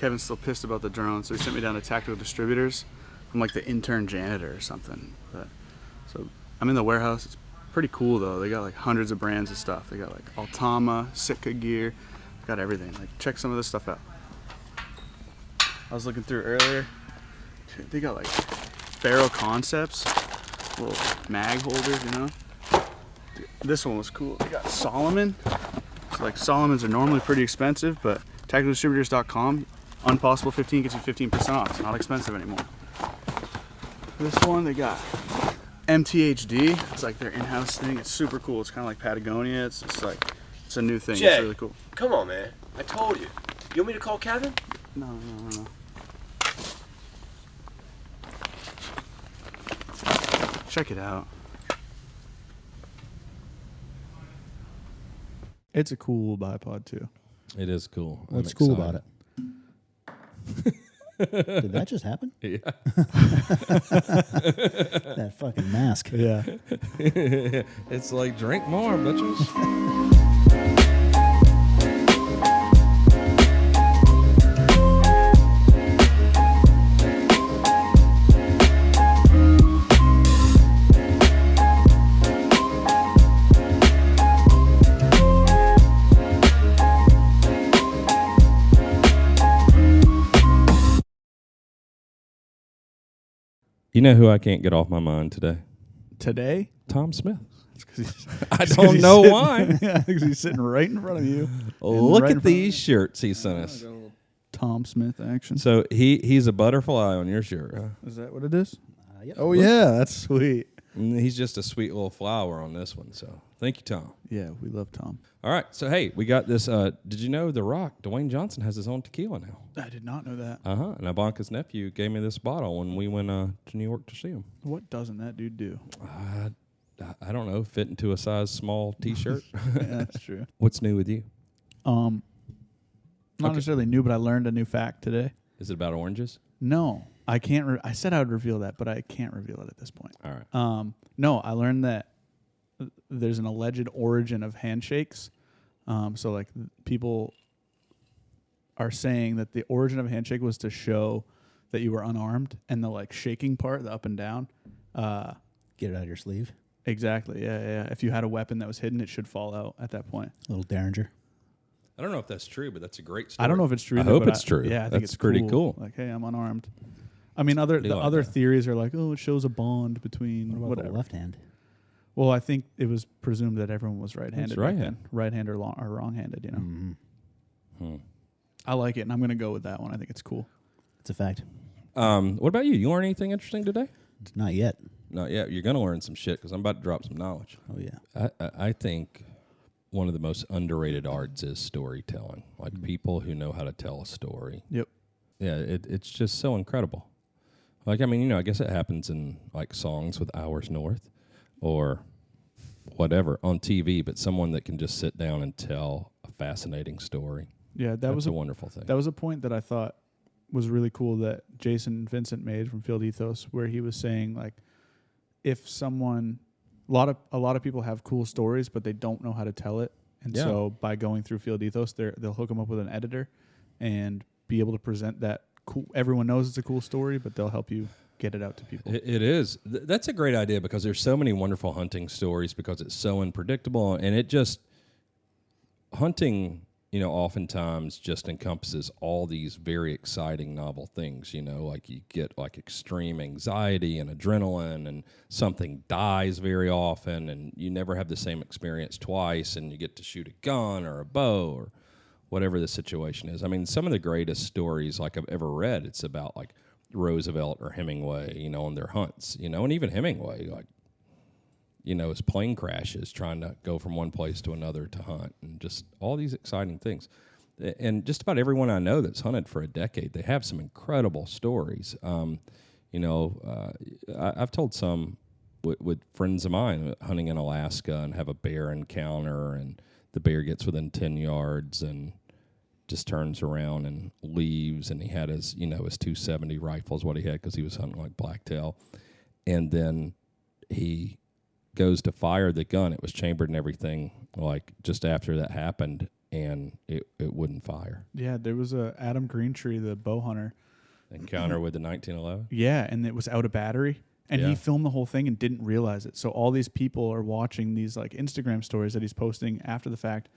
Kevin's still pissed about the drone, so he sent me down to Tactical Distributors. I'm like the intern janitor or something. So I'm in the warehouse. It's pretty cool though. They got like hundreds of brands of stuff. They got like Altama, Sitka gear, got everything. Like check some of this stuff out. I was looking through earlier. They got like Faro Concepts, little mag holders, you know. This one was cool. They got Solomon. So like Solomons are normally pretty expensive, but tacticaldistributors.com, Unpossible 15 gets you 15% off. It's not expensive anymore. This one they got MTHD. It's like their in-house thing. It's super cool. It's kind of like Patagonia. It's just like it's a new thing. Jay, it's really cool. Come on, man. I told you. You want me to call Kevin? No. Check it out. It's a cool bipod too. It is cool. What's cool about it? Did that just happen? Yeah. That fucking mask. Yeah. It's like, drink more, bitches. You know who I can't get off my mind today? Today? Tom Smith. It's I don't know why. Yeah, because he's sitting right in front of you. Look right in at front these shirts he sent us. Tom Smith action. So he's a butterfly on your shirt, huh? Is that what it is? Yep. Oh yeah, that's sweet. And he's just a sweet little flower on this one. So thank you, Tom. Yeah, we love Tom. All right. So, hey, we got this. Did you know The Rock, Dwayne Johnson, has his own tequila now? I did not know that. Uh-huh. And Ivanka's nephew gave me this bottle when we went to New York to see him. What doesn't that dude do? I don't know. Fit into a size small T-shirt. Yeah, that's true. What's new with you? Not necessarily new, but I learned a new fact today. Is it about oranges? No, I can't. I said I would reveal that, but I can't reveal it at this point. All right. No, I learned that there's an alleged origin of handshakes. So like people are saying that the origin of a handshake was to show that you were unarmed, and the like shaking part, the up and down. Get it out of your sleeve. Exactly. Yeah. If you had a weapon that was hidden, it should fall out at that point. A little derringer. I don't know if that's true, but that's a great story. I don't know if it's true. I either, hope but it's true. Yeah, I think That's it's pretty cool. Like, hey, I'm unarmed. I mean, other theories are like, oh, it shows a bond between What about whatever. the left hand? Well, I think it was presumed that everyone was right-handed. It's right-handed. Right-handed or wrong-handed, you know. Mm-hmm. I like it, and I'm going to go with that one. I think it's cool. It's a fact. What about you? You learn anything interesting today? Not yet. Not yet. You're going to learn some shit because I'm about to drop some knowledge. Oh, yeah. I think one of the most underrated arts is storytelling. Like people who know how to tell a story. Yep. Yeah, it's just so incredible. Like, I mean, you know, I guess it happens in like songs with Hours North or whatever on TV, but someone that can just sit down and tell a fascinating story. Yeah, That's was a wonderful thing. That was a point that I thought was really cool that Jason Vincent made from Field Ethos, where he was saying like, if someone, a lot of people have cool stories, but they don't know how to tell it, and so by going through Field Ethos, they'll hook them up with an editor and be able to present that cool. Everyone knows it's a cool story, but they'll help you get it out to people. It is. That's a great idea because there's so many wonderful hunting stories because it's so unpredictable, and it just hunting. You know, oftentimes just encompasses all these very exciting, novel things, you know, like you get like extreme anxiety and adrenaline and something dies very often and you never have the same experience twice and you get to shoot a gun or a bow or whatever the situation is. I mean, some of the greatest stories like I've ever read, it's about like Roosevelt or Hemingway, you know, and their hunts, you know, and even Hemingway, like, you know, his plane crashes trying to go from one place to another to hunt and just all these exciting things. And just about everyone I know that's hunted for a decade, they have some incredible stories. You know, I've told some with friends of mine hunting in Alaska and have a bear encounter and the bear gets within 10 yards and just turns around and leaves. And he had his, you know, his 270 rifle is what he had because he was hunting like blacktail. And then he goes to fire the gun. It was chambered and everything. Like just after that happened, and it wouldn't fire. Yeah, there was a Adam Greentree, the bow hunter. Encounter with the 1911. Yeah, and it was out of battery. And Yeah. he filmed the whole thing and didn't realize it. So all these people are watching these like Instagram stories that he's posting after the fact,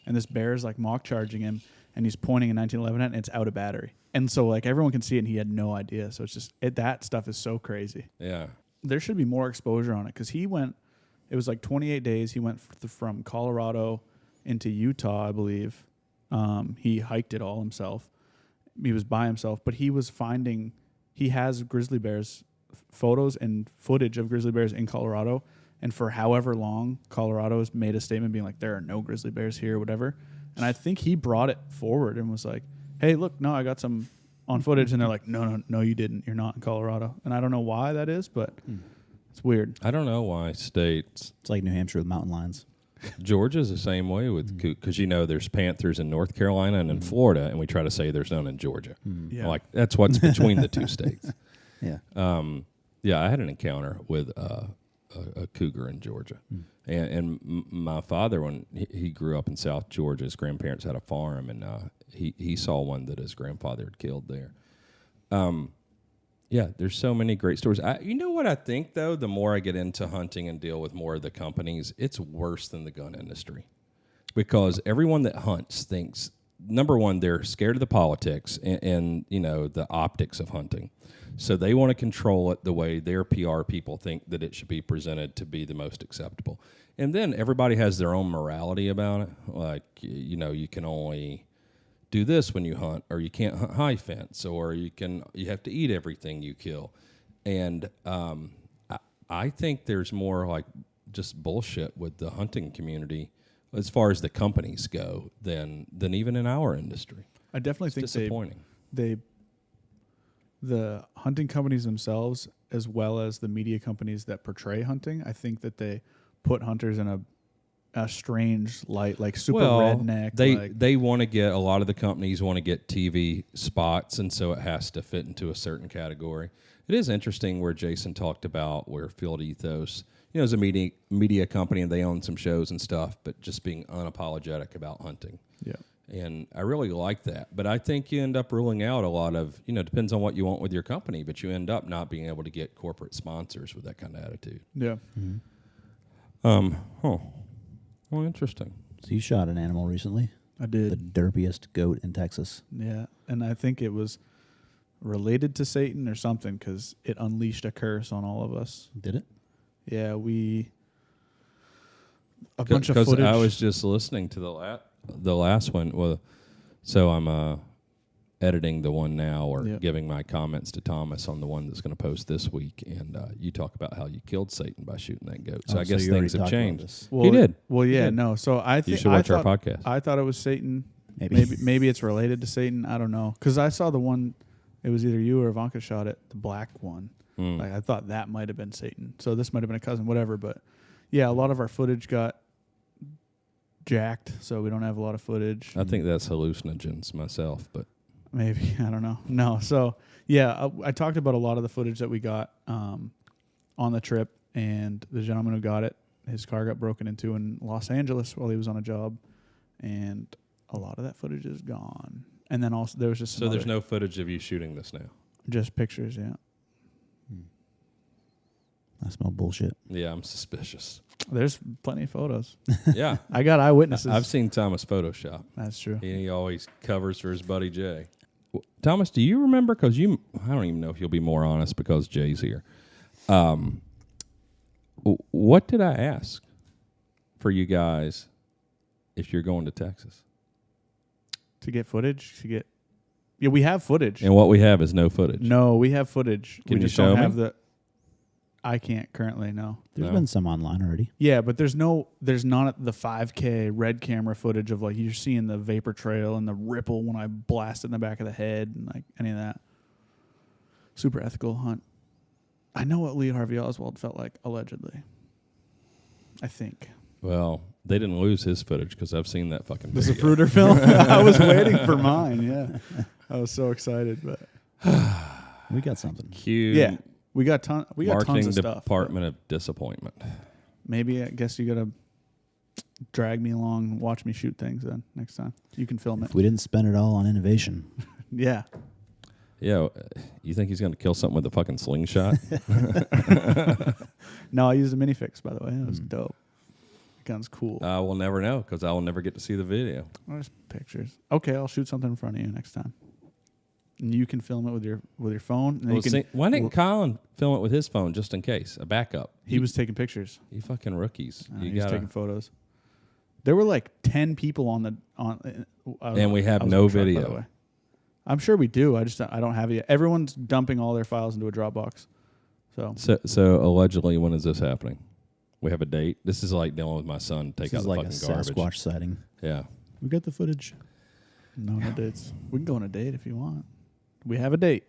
and this bear is like mock charging him, and he's pointing a 1911 at it, and it's out of battery. And so like everyone can see it, and he had no idea. So it's just that stuff is so crazy. Yeah. There should be more exposure on it because he went. It was like 28 days. He went from Colorado into Utah, I believe. He hiked it all himself. He was by himself, but he was finding. He has grizzly bears. Photos and footage of grizzly bears in Colorado, and for however long Colorado's made a statement being like there are no grizzly bears here or whatever, and I think he brought it forward and was like, hey look, no, I got some on footage, and they're like, no you didn't, you're not in Colorado. And I don't know why that is, but it's weird. I don't know why states. It's like New Hampshire with mountain lions. Georgia's the same way with because there's panthers in North Carolina and in Florida, and we try to say there's none in Georgia. Yeah. Like that's what's between the two states. Yeah. Yeah, I had an encounter with a cougar in Georgia, and my father, when he grew up in South Georgia, his grandparents had a farm, and he saw one that his grandfather had killed there. Yeah, there's so many great stories. You know what I think though? The more I get into hunting and deal with more of the companies, it's worse than the gun industry, because everyone that hunts thinks, number one, they're scared of the politics and the optics of hunting. So they want to control it the way their PR people think that it should be presented to be the most acceptable. And then everybody has their own morality about it. Like, you can only do this when you hunt, or you can't hunt high fence, or you have to eat everything you kill. And I think there's more like just bullshit with the hunting community as far as the companies go than even in our industry. I definitely It's think disappointing. The hunting companies themselves, as well as the media companies that portray hunting, I think that they put hunters in a strange light, like super redneck. They want to get, a lot of the companies want to get TV spots, and so it has to fit into a certain category. It is interesting where Jason talked about where Field Ethos, is a media company and they own some shows and stuff, but just being unapologetic about hunting. Yeah. And I really like that. But I think you end up ruling out a lot of, depends on what you want with your company, but you end up not being able to get corporate sponsors with that kind of attitude. Yeah. Well, interesting. So you shot an animal recently? I did. The derpiest goat in Texas. Yeah. And I think it was related to Satan or something because it unleashed a curse on all of us. Did it? Yeah, a bunch of footage. I was just listening to the last one. Well, so I'm editing the one now, or giving my comments to Thomas on the one that's going to post this week. And you talk about how you killed Satan by shooting that goat. So I guess you things already have talked changed. about this. Well, He did. Well, yeah, He did. no. So I think You should watch our podcast. I thought it was Satan. Maybe. Maybe it's related to Satan. I don't know because I saw the one. It was either you or Ivanka shot it, the black one. Like I thought that might have been Satan. So this might have been a cousin, whatever. But yeah, a lot of our footage got jacked, so we don't have a lot of footage. I think that's hallucinogens myself, but Maybe. I don't know. No. So yeah, I talked about a lot of the footage that we got on the trip, and the gentleman who got it, his car got broken into in Los Angeles while he was on a job, and a lot of that footage is gone. And then also there was just so there's no footage of you shooting this now. just pictures. Yeah. I smell bullshit. Yeah, I'm suspicious. There's plenty of photos. Yeah, I got eyewitnesses. I've seen Thomas Photoshop. That's true. He always covers for his buddy Jay. Thomas, do you remember? Because I don't even know if you'll be more honest because Jay's here. What did I ask for you guys if you're going to Texas? To get footage, yeah, we have footage. And what we have is no footage. No, we have footage. Can we you just show don't me? have the. I can't currently. No. There's No. been some online already. Yeah, but there's not the 5K red camera footage of like you're seeing the vapor trail and the ripple when I blast it in the back of the head and like any of that. Super ethical hunt. I know what Lee Harvey Oswald felt like, allegedly. I think. Well, they didn't lose his footage because I've seen that fucking The video. Zapruder film? I was waiting for mine, yeah. I was so excited, but We got something. Cue yeah. We got tons marketing of stuff. department of disappointment. Maybe I guess you gotta drag me along, watch me shoot things. Then next time you can film it. If we didn't spend it all on innovation. Yeah. Yeah, you think he's going to kill something with a fucking slingshot? No, I used a minifix, by the way. It was dope. The gun's cool. We'll never know because I will never get to see the video. There's pictures. Okay, I'll shoot something in front of you next time. And you can film it with your phone. And then Well, you can, see, why didn't Colin film it with his phone just in case? A backup. he was taking pictures. You fucking rookies. He You was gotta, taking photos. There were like 10 people on. And we have I was no in the truck, by video. the way. I'm sure we do. I don't have it yet. Everyone's dumping all their files into a Dropbox. So allegedly, when is this happening? We have a date. This is like dealing with my son. Take This out is the like a fucking garbage. Sasquatch sighting. Yeah. We got the footage. No dates. We can go on a date if you want. We have a date.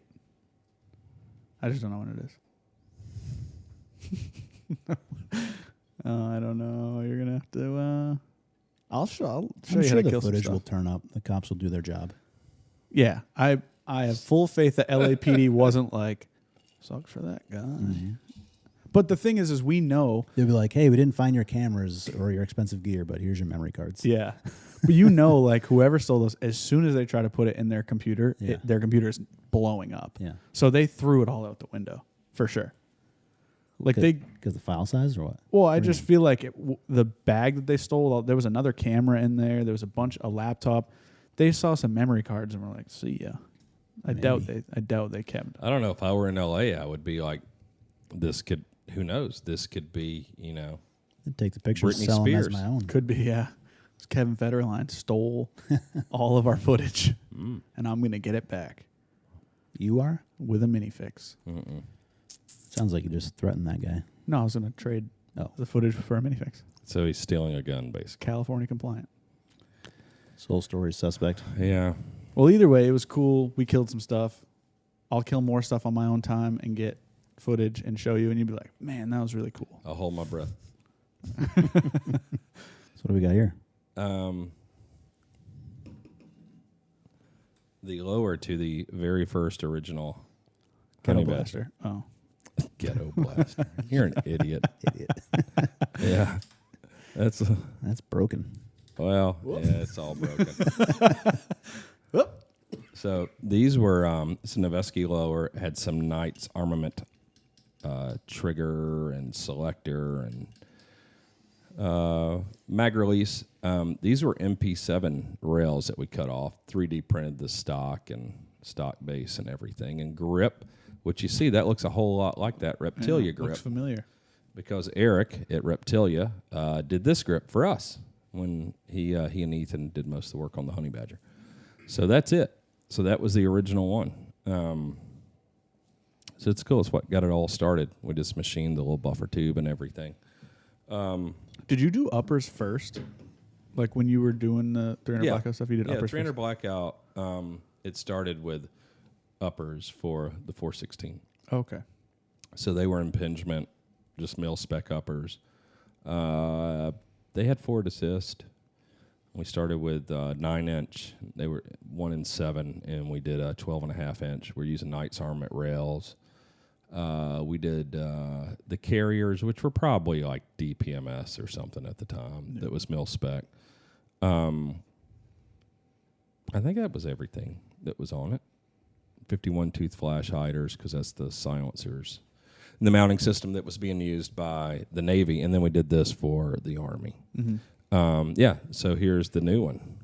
I just don't know when it is. I don't know. You're gonna have to. I'll show I'm you how sure to the kill some footage stuff. will turn up. The cops will do their job. Yeah, I have full faith that LAPD wasn't like, sucks for that guy. Mm-hmm. But the thing is we know. They'll be like, "Hey, we didn't find your cameras or your expensive gear, but here's your memory cards." Yeah, but you know, like whoever stole those, as soon as they try to put it in their computer, Yeah. their computer is blowing up. Yeah. So they threw it all out the window for sure. Like they. Because the file size or what? Well, I just feel like the bag that they stole, there was another camera in there. There was a laptop. They saw some memory cards and were like, "See ya." I doubt they kept. I don't know if I were in LA, I would be like, this could. Who knows? This could be, I'd take the pictures, Britney sell them as Spears. my own. Could be, yeah. Kevin Federline stole all of our footage, and I'm gonna get it back You are? with a minifix. Sounds like you just threatened that guy. No, I was gonna trade the footage for a minifix. So he's stealing a gun, basically. California compliant. Soul story suspect. Yeah. Well, either way, it was cool. We killed some stuff. I'll kill more stuff on my own time and get footage and show you, and you'd be like, "Man, that was really cool." I'll hold my breath. So what do we got here? The lower to the very first original Ghetto Honey Badger. Blaster. Oh, Ghetto Blaster. You're an idiot. Idiot. Yeah. That's, That's broken. well, yeah, it's all broken. So these were, it's a Noveski lower, had some Knights armament trigger and selector and mag release. These were MP7 rails that we cut off, 3D printed the stock and stock base and everything, and grip, which you see, that looks a whole lot like that Reptilia grip. looks familiar. Because Eric at Reptilia did this grip for us when he and Ethan did most of the work on the Honey Badger. So that's it. So that was the original one. So it's cool. It's what got it all started. We just machined the little buffer tube and everything. Did you do uppers first? Like when you were doing the 300 Yeah. blackout stuff, you did Yeah, uppers 300 first? Blackout, it started with uppers for the 416. Okay. So they were impingement, just mil spec uppers. They had forward assist. We started with 9-inch. They were 1 and 7, and we did a 12.5 inch. We're using Knights armament rails. We did the carriers, which were probably like DPMS or something at the time. That was mil spec. I think that was everything that was on it. 51 tooth flash hiders, because that's the silencers. And the mounting system that was being used by the Navy, and then we did this for the Army. Yeah, so here's the new one.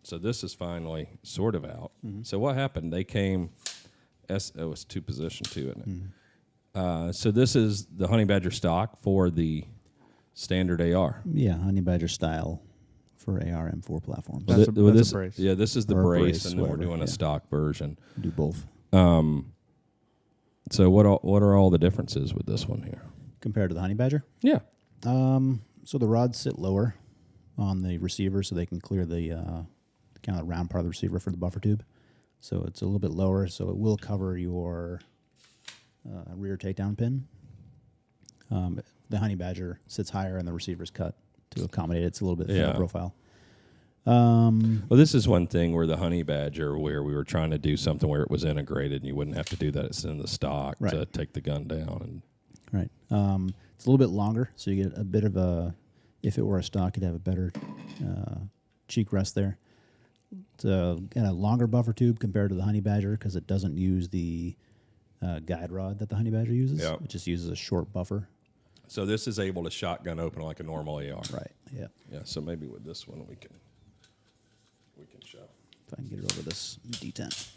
So this is finally sort of out. So what happened? They came, it's two position too, isn't it? So this is the Honey Badger stock for the standard AR. Yeah, Honey Badger style for AR M4 platforms. That's a this, brace. Yeah, this is the Or a brace, brace, and then we're whatever, doing a yeah. stock version. Do both. So what are all the differences with this one here? Compared to the Honey Badger? Yeah. So the rods sit lower on the receiver so they can clear the kind of round part of the receiver for the buffer tube. So it's a little bit lower, so it will cover your rear takedown pin. The Honey Badger sits higher and the receiver's cut to accommodate it. It's a little bit thinner Yeah. profile. Well, this is one thing where the Honey Badger, where we were trying to do something where it was integrated and you wouldn't have to do that. It's in the stock to Right. take the gun down. And Right. It's a little bit longer, so you get a bit of a If it were a stock, it'd have a better cheek rest there. It's got a longer buffer tube compared to the honey badger because it doesn't use the guide rod that the honey badger uses. Yep. It just uses a short buffer. So this is able to shotgun open like a normal AR. Right. Yeah. Yeah. So maybe with this one we can show. If I can get it over this D10.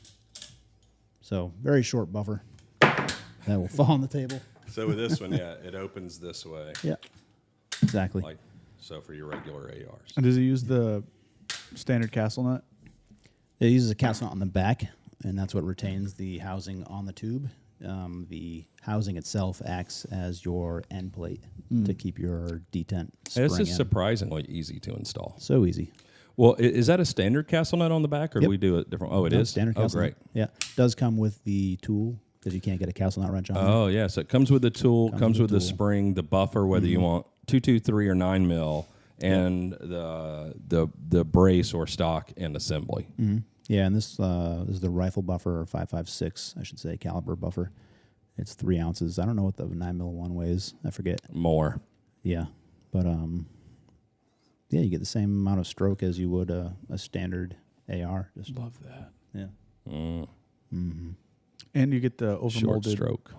So very short buffer. That will fall on the table. So with this one, yeah, it opens this way. Yeah. Exactly. Like so for your regular ARs. And does it use the standard castle nut? It uses a castle nut on the back, and that's what retains the housing on the tube. The housing itself acts as your end plate to keep your detent spring This is in. surprisingly easy to install. So easy. Well, is that a standard castle nut on the back, or do we do it different? Oh, it is Standard Oh, castle great. nut. Yeah. Does come with the tool because you can't get a castle nut wrench on Oh, yeah. So it comes with the tool, comes with the tool. spring, the buffer, whether you want 223 or 9 mil, and the brace or stock and assembly. Mm-hmm. Yeah, and this is the rifle buffer, or 5.56, I should say, caliber buffer. It's 3 ounces. I don't know what the 9mm one weighs. I forget. More. Yeah, but yeah, you get the same amount of stroke as you would a standard AR. Just Love that. yeah. And you get the Short overmolded. stroke.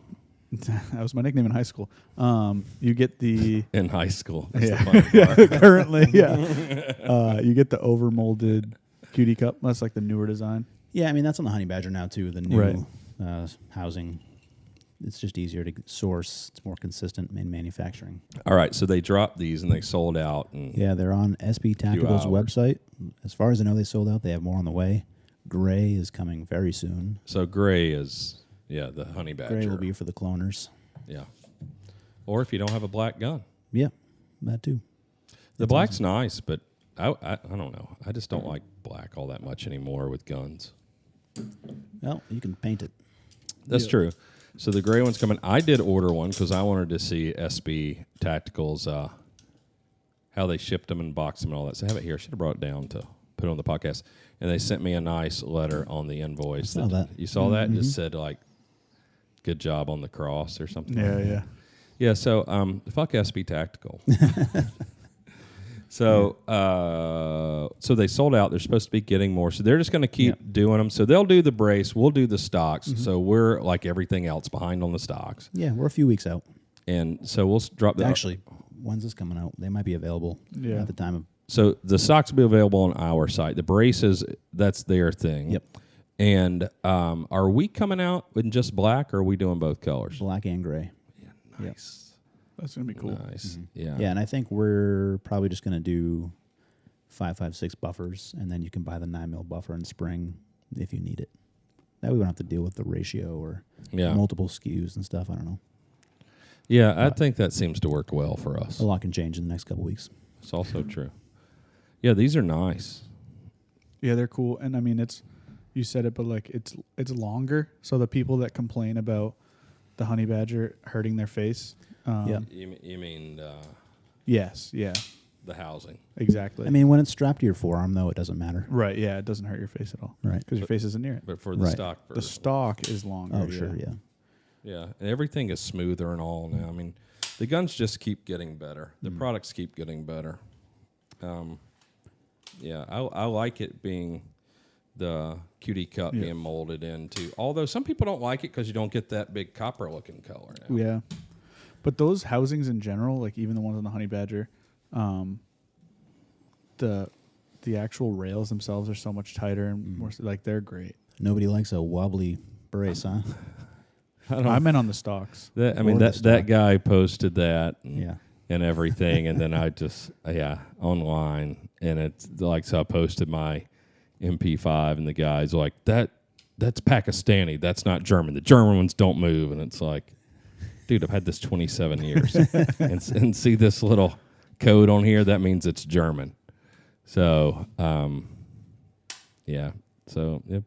That was my nickname in high school. You get the In high school. That's yeah. the funny part. currently, yeah. You get the overmolded QD cup. That's like the newer design. Yeah, I mean that's on the Honey Badger now too. The new Right. Housing. It's just easier to source. It's more consistent in manufacturing. All right. So they dropped these and they sold out. And Yeah, they're on SB Tactical's hours. website. As far as I know, they sold out. They have more on the way. Gray is coming very soon. So gray is, the honey badger. Gray will be for the cloners. Yeah. Or if you don't have a black gun. Yeah, that too. The black's nice, but I don't know. I just don't like black all that much anymore with guns. Well, you can paint it. That's true. So the gray one's coming. I did order one because I wanted to see SB Tactical's, how they shipped them and boxed them and all that. So I have it here. I should have brought it down to put it on the podcast. And they sent me a nice letter on the invoice. I saw that. You saw that? It just said, like, good job on the cross or something. Yeah, like that. yeah. Yeah, so fuck SB Tactical. So they sold out. They're supposed to be getting more. So they're just going to keep doing them. So they'll do the brace. We'll do the stocks. So we're, like everything else, behind on the stocks. Yeah, we're a few weeks out. And so we'll drop the... Actually, when's this coming out? They might be available at the time of... So the stocks will be available on our site. The braces, that's their thing. Yep. And are we coming out in just black, or are we doing both colors? Black and gray. Yeah, nice. That's gonna be cool. Nice. Yeah. Yeah, and I think we're probably just going to do 5.56 buffers, and then you can buy the 9mm buffer and spring if you need it. That way we don't have to deal with the ratio or multiple SKUs and stuff. I don't know. Yeah, I think that seems to work well for us. A lot can change in the next couple weeks. It's also true. Yeah, these are nice. Yeah, they're cool. And I mean, you said it, but like it's longer. So the people that complain about the honey badger hurting their face. You mean Yes. Yeah. the housing? Exactly. I mean, when it's strapped to your forearm, though, it doesn't matter. right. Yeah. It doesn't hurt your face at all. Right. Because your face isn't near it. But for the Right. stock The version. stock is longer. Oh, sure, yeah. Yeah, and everything is smoother and all now. I mean, the guns just keep getting better. The products keep getting better. Yeah, I like it being the QD cup being molded into. Although some people don't like it because you don't get that big copper looking color now. Yeah. But those housings in general, like even the ones on the honey badger, the actual rails themselves are so much tighter and more like they're great. Nobody likes a wobbly brace, huh? I meant on the stocks. That guy posted that. Yeah. And everything, and then I just online, and it's like, so I posted my MP5, and the guy's like, that's Pakistani, that's not German. The German ones don't move, and it's like, dude, I've had this 27 years, and see this little code on here, that means it's German. So,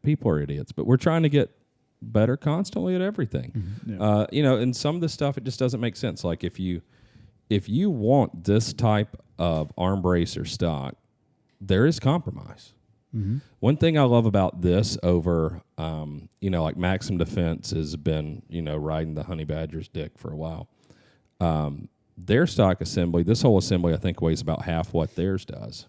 people are idiots, but we're trying to get better constantly at everything. Yeah. And some of the stuff, it just doesn't make sense. Like if you want this type of arm brace or stock, there is compromise. One thing I love about this over, like Maxim Defense has been, riding the honey badger's dick for a while. their stock assembly, this whole assembly, I think weighs about half what theirs does.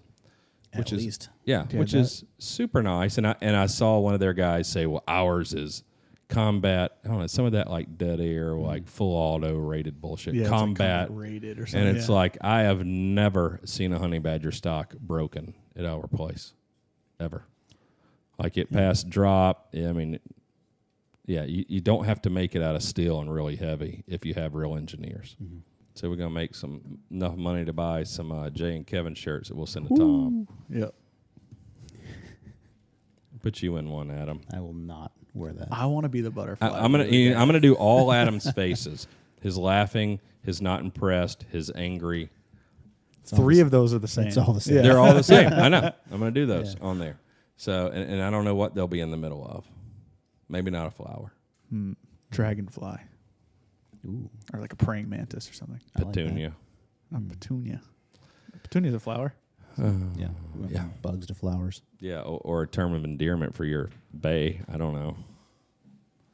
At least. Which is super nice. And I saw one of their guys say, well, ours is combat. I don't know, some of that like dead air, like full auto rated bullshit. Yeah, combat it's like rated or something. and it's like, I have never seen a honey badger stock broken at our place, ever. Like it passed drop. I mean, you don't have to make it out of steel and really heavy if you have real engineers. Mm-hmm. So we're gonna make enough money to buy some Jay and Kevin shirts that we'll send to Tom. Yep. Put you in one, Adam. I will not wear that. I want to be the butterfly. I'm gonna do all Adam's faces: his laughing, his not impressed, his angry. Three of those are the same. It's all the same. Yeah. They're all the same. I know. I'm gonna do those on there. So and I don't know what they'll be in the middle of. Maybe not a flower. Dragonfly. Ooh. Or like a praying mantis or something. I like Petunia. Petunia. Petunia's a flower. Yeah. We went Yeah. from bugs to flowers. Yeah, or a term of endearment for your bae. I don't know.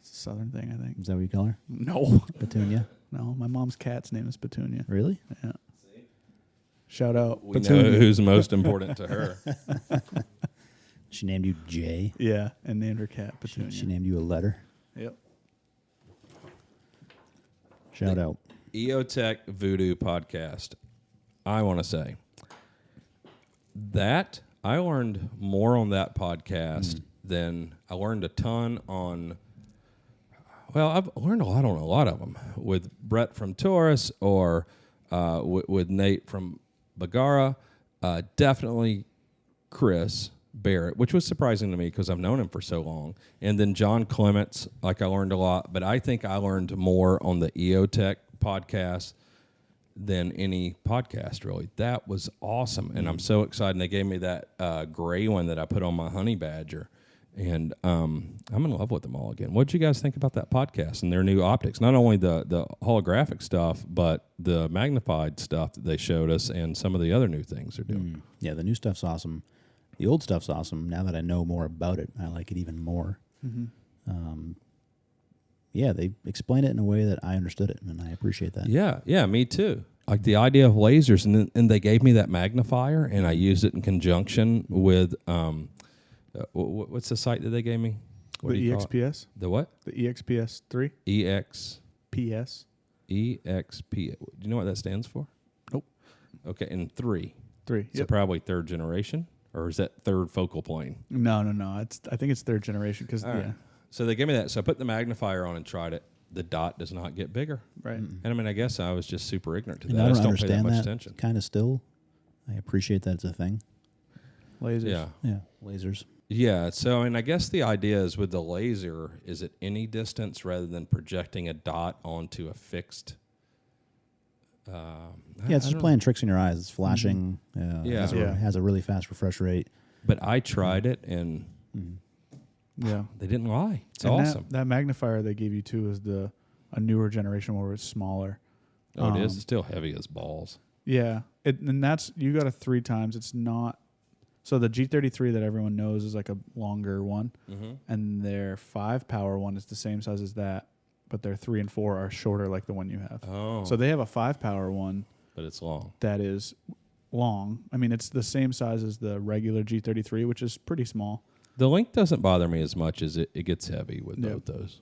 It's a southern thing, I think. Is that what you call her? No. Petunia? No, my mom's cat's name is Petunia. Really? Yeah. Shout out We know Petunia. who's most important to her. She named you Jay. Yeah, and named her cat Petunia. She named you a letter. Yep. Shout out. EOTech Voodoo podcast. I want to say that I learned more on that podcast than I learned a ton on. Well, I've learned a lot on a lot of them with Brett from Taurus or with Nate from Bagara. Definitely Chris Barrett, which was surprising to me because I've known him for so long. And then John Clements, like I learned a lot, but I think I learned more on the EOTech podcast than any podcast, really. That was awesome. And I'm so excited. And they gave me that gray one that I put on my honey badger. And I'm in love with them all again. What did you guys think about that podcast and their new optics? Not only the holographic stuff, but the magnified stuff that they showed us and some of the other new things they're doing. Yeah, the new stuff's awesome. The old stuff's awesome. Now that I know more about it, I like it even more. Mm-hmm. Yeah, they explain it in a way that I understood it, and I appreciate that. Yeah, me too. Like the idea of lasers, and they gave me that magnifier, and I used it in conjunction with what's the site that they gave me? What The do you call it? EXPS? The what? The EXPS 3? EXP. PS? EXP. Do you know what that stands for? Nope. Okay, and 3. 3. So probably third generation, or is that third focal plane? No. I think it's third generation because, All right. yeah. So they gave me that. So I put the magnifier on and tried it. The dot does not get bigger. Right. And I mean, I guess I was just super ignorant to And that. I I don't just don't pay that understand much that attention. kind of still. I appreciate that it's a thing. Lasers. Yeah. Yeah, lasers. Yeah. So, I mean, I guess the idea is with the laser, is at any distance rather than projecting a dot onto a fixed. Yeah, it's just playing tricks in your eyes. It's flashing. Yeah. Has a really fast refresh rate. But I tried it and Yeah. they didn't lie. It's And awesome. That magnifier they gave you too is a newer generation where it's smaller. Oh, it is. It's still heavy as balls. Yeah. And that's, you got a 3 times. It's not. So the G33 that everyone knows is like a longer one. Mm-hmm. And their 5 power one is the same size as that. But their 3 and 4 are shorter like the one you have. Oh. So they have a 5 power one But it's long. that is long. I mean, it's the same size as the regular G33, which is pretty small. The length doesn't bother me as much as it gets heavy with both those.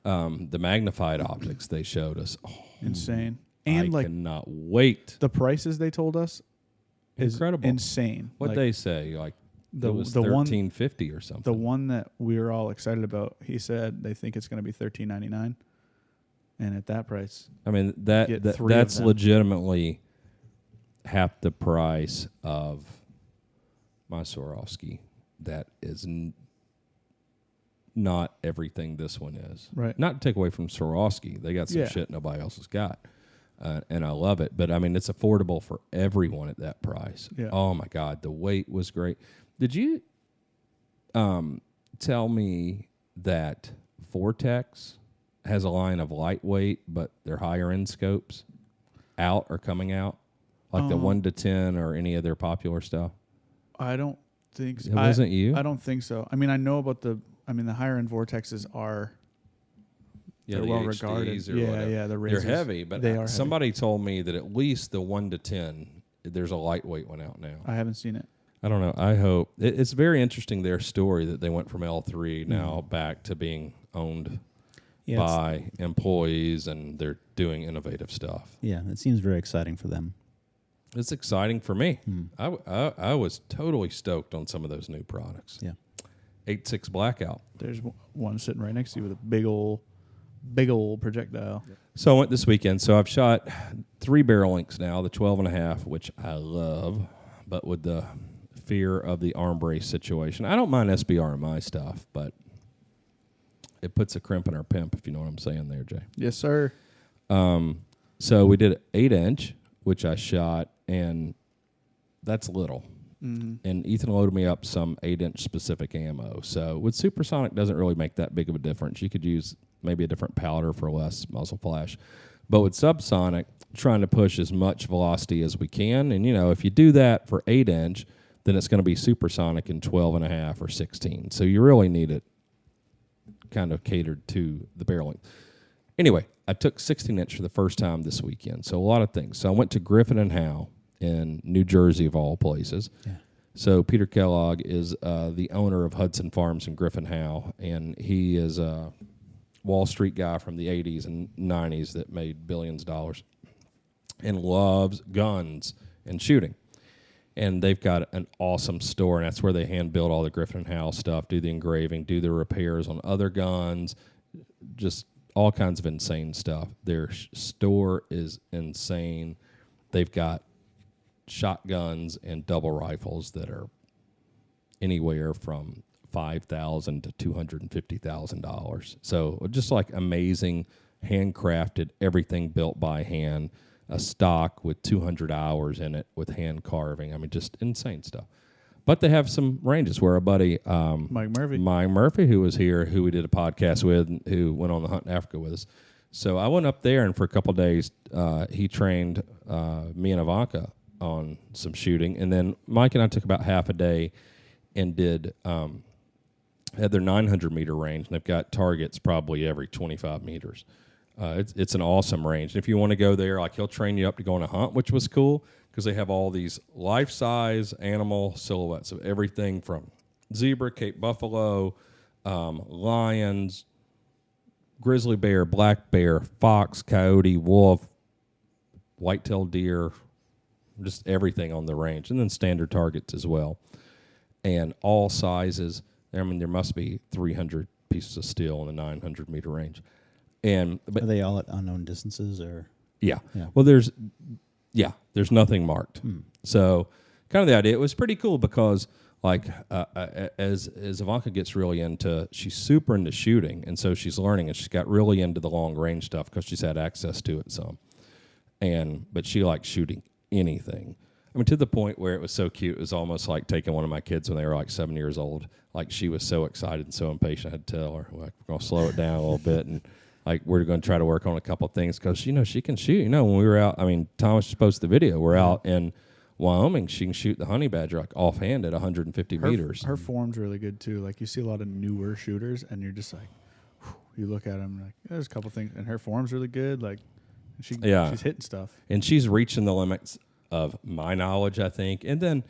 The magnified optics they showed us. Oh, Insane. And I like cannot wait. the prices they told us is Incredible. insane. What like, they say, like the it was the one $13.50 or something. the one that we were all excited about, he said they think it's going to be $13.99, and at that price, I mean get 3 of that's them. legitimately half the price of my Swarovski. That is not everything this one is. Right. Not to take away from Swarovski, they got some Yeah. shit nobody else has got. And I love it. But, I mean, it's affordable for everyone at that price. Yeah. Oh, my God. The weight was great. Did you tell me that Vortex has a line of lightweight, but they're higher-end scopes out or coming out? Like the 1 to 10 or any of their popular stuff? I don't think so. It wasn't you? I don't think so. I mean, I know about the higher end Vortexes are Yeah, they're the well regarded. HDs or Yeah, whatever. yeah, the They're razors. heavy, but They are heavy. somebody told me that at least the 1 to 10, there's a lightweight one out now. I haven't seen it. I don't know. I hope it's very interesting their story that they went from L3 now back to being owned by employees, and they're doing innovative stuff. Yeah, it seems very exciting for them. It's exciting for me. I was totally stoked on some of those new products. Yeah. 8.6 blackout. There's one sitting right next to you with a big old projectile. So I went this weekend. So I've shot 3 barrel links now, the 12.5, which I love, but with the fear of the arm brace situation. I don't mind SBRMI stuff, but it puts a crimp in our pimp, if you know what I'm saying there, Jay. Yes, sir. So we did an 8-inch, which I shot, and that's little. And Ethan loaded me up some 8-inch specific ammo. So with supersonic, doesn't really make that big of a difference. You could use maybe a different powder for less muzzle flash. But with subsonic, trying to push as much velocity as we can. And, if you do that for 8-inch, then it's going to be supersonic in 12.5 or 16. So you really need it kind of catered to the barrel length. Anyway, I took 16-inch for the first time this weekend. So a lot of things. So I went to Griffin and Howe in New Jersey, of all places. Yeah. So Peter Kellogg is the owner of Hudson Farms in Griffin Howe, and he is a Wall Street guy from the 80s and 90s that made billions of dollars and loves guns and shooting. And they've got an awesome store, and that's where they hand-build all the Griffin and Howe stuff, do the engraving, do the repairs on other guns, just all kinds of insane stuff. Their store is insane. They've got shotguns and double rifles that are anywhere from $5,000 to $250,000. So just like amazing, handcrafted, everything built by hand, a stock with 200 hours in it with hand carving. I mean, just insane stuff. But they have some ranges where a buddy, Mike Murphy, who was here, who we did a podcast with, who went on the hunt in Africa with us. So I went up there, and for a couple of days, he trained me and Ivanka on some shooting. And then Mike and I took about half a day and did had their 900-meter range, and they've got targets probably every 25 meters. It's an awesome range. And if you want to go there, like he'll train you up to go on a hunt, which was cool because they have all these life-size animal silhouettes of everything from zebra, Cape buffalo, lions, grizzly bear, black bear, fox, coyote, wolf, white-tailed deer, just everything on the range, and then standard targets as well. And all sizes. I mean, there must be 300 pieces of steel in the 900-meter range. But are they all at unknown distances, or? Yeah. Well, there's nothing marked. So kind of the idea, it was pretty cool because like as Ivanka gets really into, she's super into shooting, and so she's learning, and she's got really into the long range stuff because she's had access to it some. But she likes shooting anything. I mean, to the point where it was so cute, it was almost like taking one of my kids when they were like 7 years old. Like, she was so excited and so impatient. I had to tell her, like, we're going to slow it down a little bit, and like we're going to try to work on a couple of things because, she can shoot. When we were out, I mean, Thomas just posted the video. We're out in Wyoming. She can shoot the honey badger like offhand at 150 meters. Her form's really good too. Like, you see a lot of newer shooters, and you're just like, whew, you look at them like, there's a couple things, and her form's really good. Like, she's hitting stuff, and she's reaching the limits of my knowledge, I think. And then,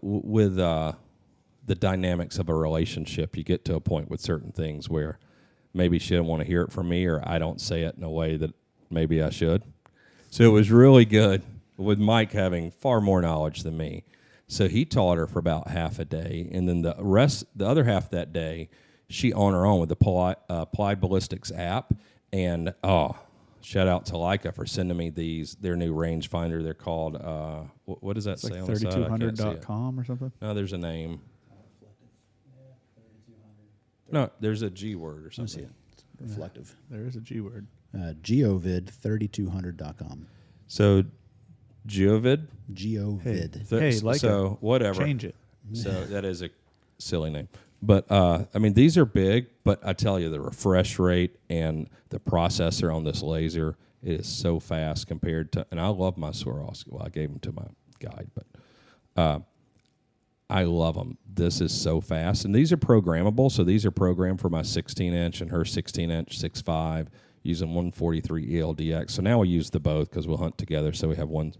with the dynamics of a relationship, you get to a point with certain things where maybe she didn't want to hear it from me, or I don't say it in a way that maybe I should. So it was really good with Mike having far more knowledge than me. So he taught her for about half a day, and then the other half of that day, she on her own with the Applied Ballistics app. And shout out to Leica for sending me their new rangefinder. They're called what does that say on the side? 3200.com or something. No, there's a name. No, there's a G word or something. Let me see it. Reflective. There is a G word. Geovid3200.com. So, Geovid? Geovid. Leica, so whatever. Change it. So that is a silly name. But, I mean, these are big, but I tell you, the refresh rate and the processor on this laser, it is so fast compared to, and I love my Swarovski. Well, I gave them to my guide, but I love them. This is so fast. And these are programmable. So these are programmed for my 16-inch and her 16-inch 6.5 using 143 ELDX. So now we use the both because we'll hunt together. So we have one.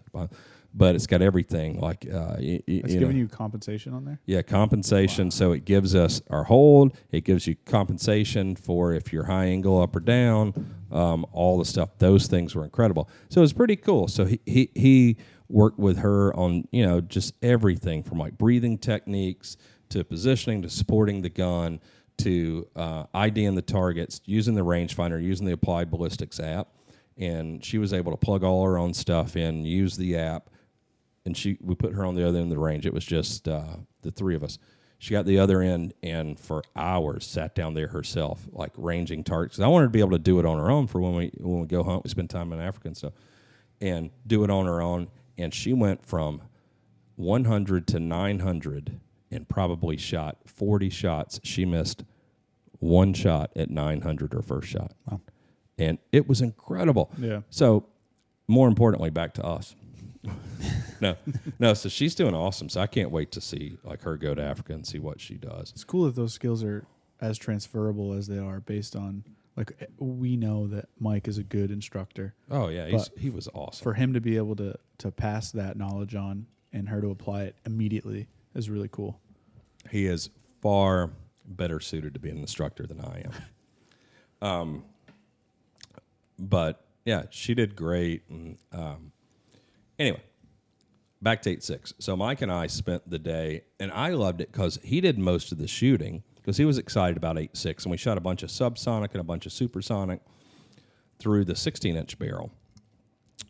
But it's got everything. Like It's giving you compensation on there? Yeah, compensation. Wow. So it gives us our hold. It gives you compensation for if you're high angle up or down, all the stuff. Those things were incredible. So it was pretty cool. So he worked with her on, just everything from like breathing techniques to positioning to supporting the gun to IDing the targets, using the rangefinder, using the Applied Ballistics app. And she was able to plug all her own stuff in, use the app. And we put her on the other end of the range. It was just the three of us. She got the other end and for hours sat down there herself, like ranging targets. I wanted her to be able to do it on her own for when we go hunt. We spend time in Africa and stuff, and do it on her own. And she went from 100 to 900 and probably shot 40 shots. She missed one shot at 900 her first shot. Wow. And it was incredible. Yeah. So more importantly, back to us. No. So she's doing awesome. So I can't wait to see like her go to Africa and see what she does. It's cool that those skills are as transferable as they are based on, like, we know that Mike is a good instructor. Oh yeah, he was awesome. For him to be able to pass that knowledge on and her to apply it immediately is really cool. He is far better suited to be an instructor than I am. But yeah, she did great. And anyway, back to 8.6. So Mike and I spent the day, and I loved it because he did most of the shooting because he was excited about 8.6, and we shot a bunch of subsonic and a bunch of supersonic through the 16-inch barrel.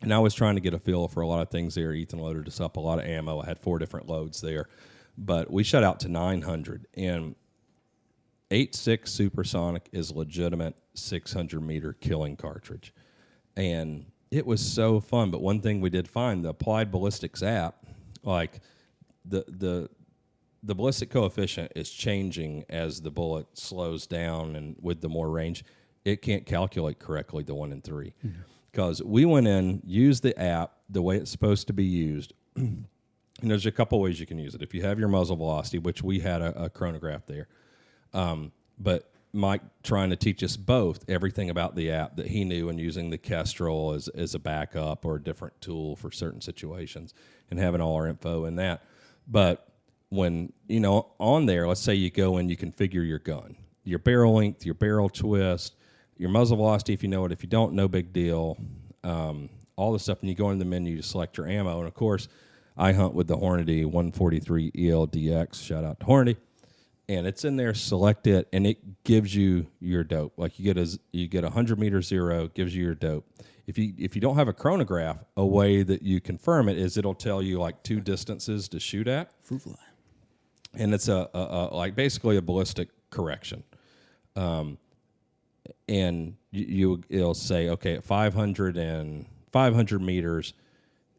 And I was trying to get a feel for a lot of things there. Ethan loaded us up a lot of ammo. I had 4 different loads there. But we shot out to 900, and 8.6 supersonic is legitimate 600-meter killing cartridge. And it was so fun. But one thing we did find, the Applied Ballistics app, like the ballistic coefficient is changing as the bullet slows down, and with the more range, it can't calculate correctly the 1 and 3. Because we went in, used the app the way it's supposed to be used. And there's a couple ways you can use it. If you have your muzzle velocity, which we had a chronograph there, but Mike trying to teach us both everything about the app that he knew, and using the Kestrel as a backup or a different tool for certain situations, and having all our info in that. But when, on there, let's say you go and you configure your gun, your barrel length, your barrel twist, your muzzle velocity, if you know it. If you don't, no big deal. All the stuff, and you go in the menu to select your ammo. And, of course, I hunt with the Hornady 143 ELDX. Shout out to Hornady. And it's in there, select it, and it gives you your dope. Like you get 100 meter zero, gives you your dope. If you don't have a chronograph, a way that you confirm it is it'll tell you like 2 distances to shoot at. Fruit fly. And it's a like basically a ballistic correction. And it'll say, okay, at 500 meters,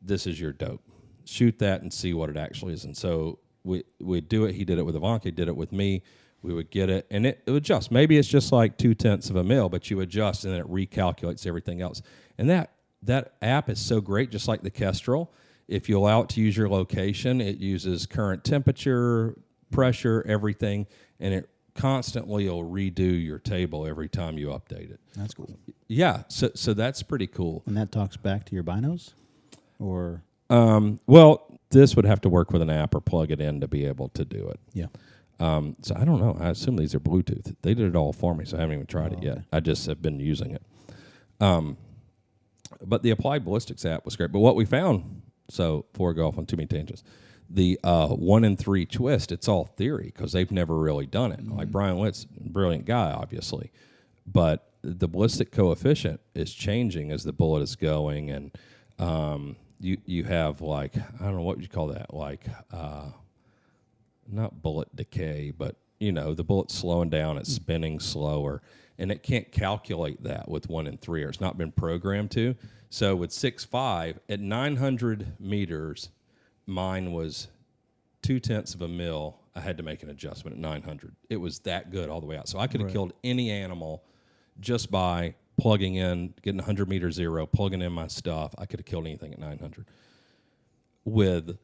this is your dope. Shoot that and see what it actually is. And so we'd do it. He did it with Ivanka, did it with me. We would get it, and it would adjust. Maybe it's just like 0.2 of a mil, but you adjust, and then it recalculates everything else. And that app is so great, just like the Kestrel. If you allow it to use your location, it uses current temperature, pressure, everything, and it constantly will redo your table every time you update it. That's cool. Yeah, so that's pretty cool. And that talks back to your binos? Or? Well, this would have to work with an app or plug it in to be able to do it. Yeah. So I don't know. I assume these are Bluetooth. They did it all for me, so I haven't even tried it yet. Okay. I just have been using it. But the Applied Ballistics app was great. But what we found, so before I go off on too many tangents, the 1 and 3 twist, it's all theory because they've never really done it. Like Brian Witt's a brilliant guy, obviously. But the ballistic coefficient is changing as the bullet is going, and you have like, I don't know what you call that, like not bullet decay, but the bullet's slowing down, it's spinning slower, and it can't calculate that with 1 and 3, or it's not been programmed to. So with 6.5 at 900 meters, mine was 0.2 of a mil. I had to make an adjustment at 900. It was that good all the way out. So I could have killed any animal just by plugging in, getting 100 meter zero, plugging in my stuff. I could have killed anything at 900. With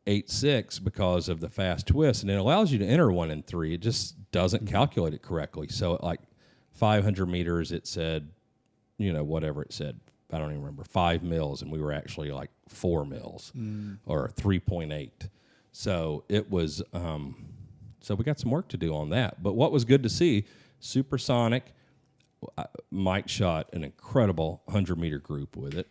8.6 because of the fast twist, and it allows you to enter 1 and 3. It just doesn't calculate it correctly. So at like 500 meters, it said, whatever it said, I don't even remember, 5 mils, and we were actually like 4 mils or 3.8. So it was, so we got some work to do on that. But what was good to see, supersonic, Mike shot an incredible 100-meter group with it.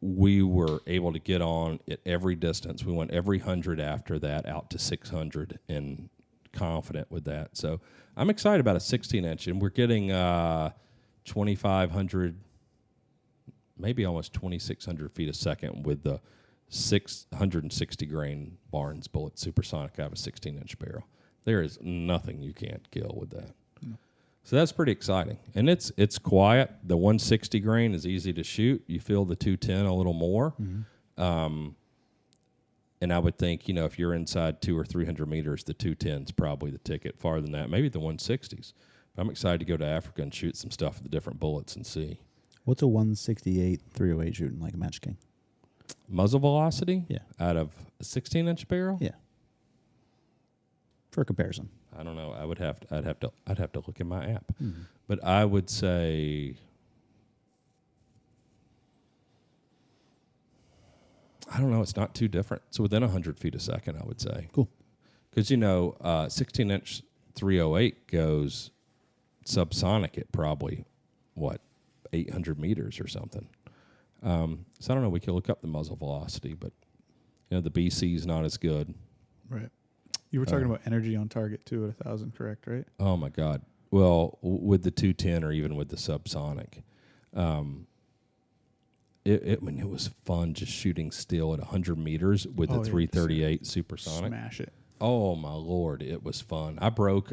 We were able to get on at every distance. We went every 100 after that out to 600 and confident with that. So I'm excited about a 16-inch, and we're getting 2,500, maybe almost 2,600 feet a second with the 660 grain Barnes bullet supersonic. I have a 16-inch barrel. There is nothing you can't kill with that. So that's pretty exciting. And it's quiet. The 160 grain is easy to shoot. You feel the 210 a little more. And I would think, if you're inside 200 or 300 meters, the 210 is probably the ticket. Farther than that, maybe the 160s. I'm excited to go to Africa and shoot some stuff with the different bullets and see. What's a 168 308 shooting like a Match King? Muzzle velocity? Yeah. Out of a 16-inch barrel? Yeah. For comparison. I don't know. I'd have to look in my app. But I would say, I don't know. It's not too different. It's within 100 feet a second, I would say. Cool. Because 16-inch 308 goes subsonic at probably 800 meters or something. So I don't know. We could look up the muzzle velocity, but the BC is not as good. Right. You were talking about energy on target too at 1,000, correct? Right. Oh my God. Well, with the 210 or even with the subsonic, it was fun just shooting still at 100 meters with the 338 supersonic. Smash it. Oh my Lord, it was fun. I broke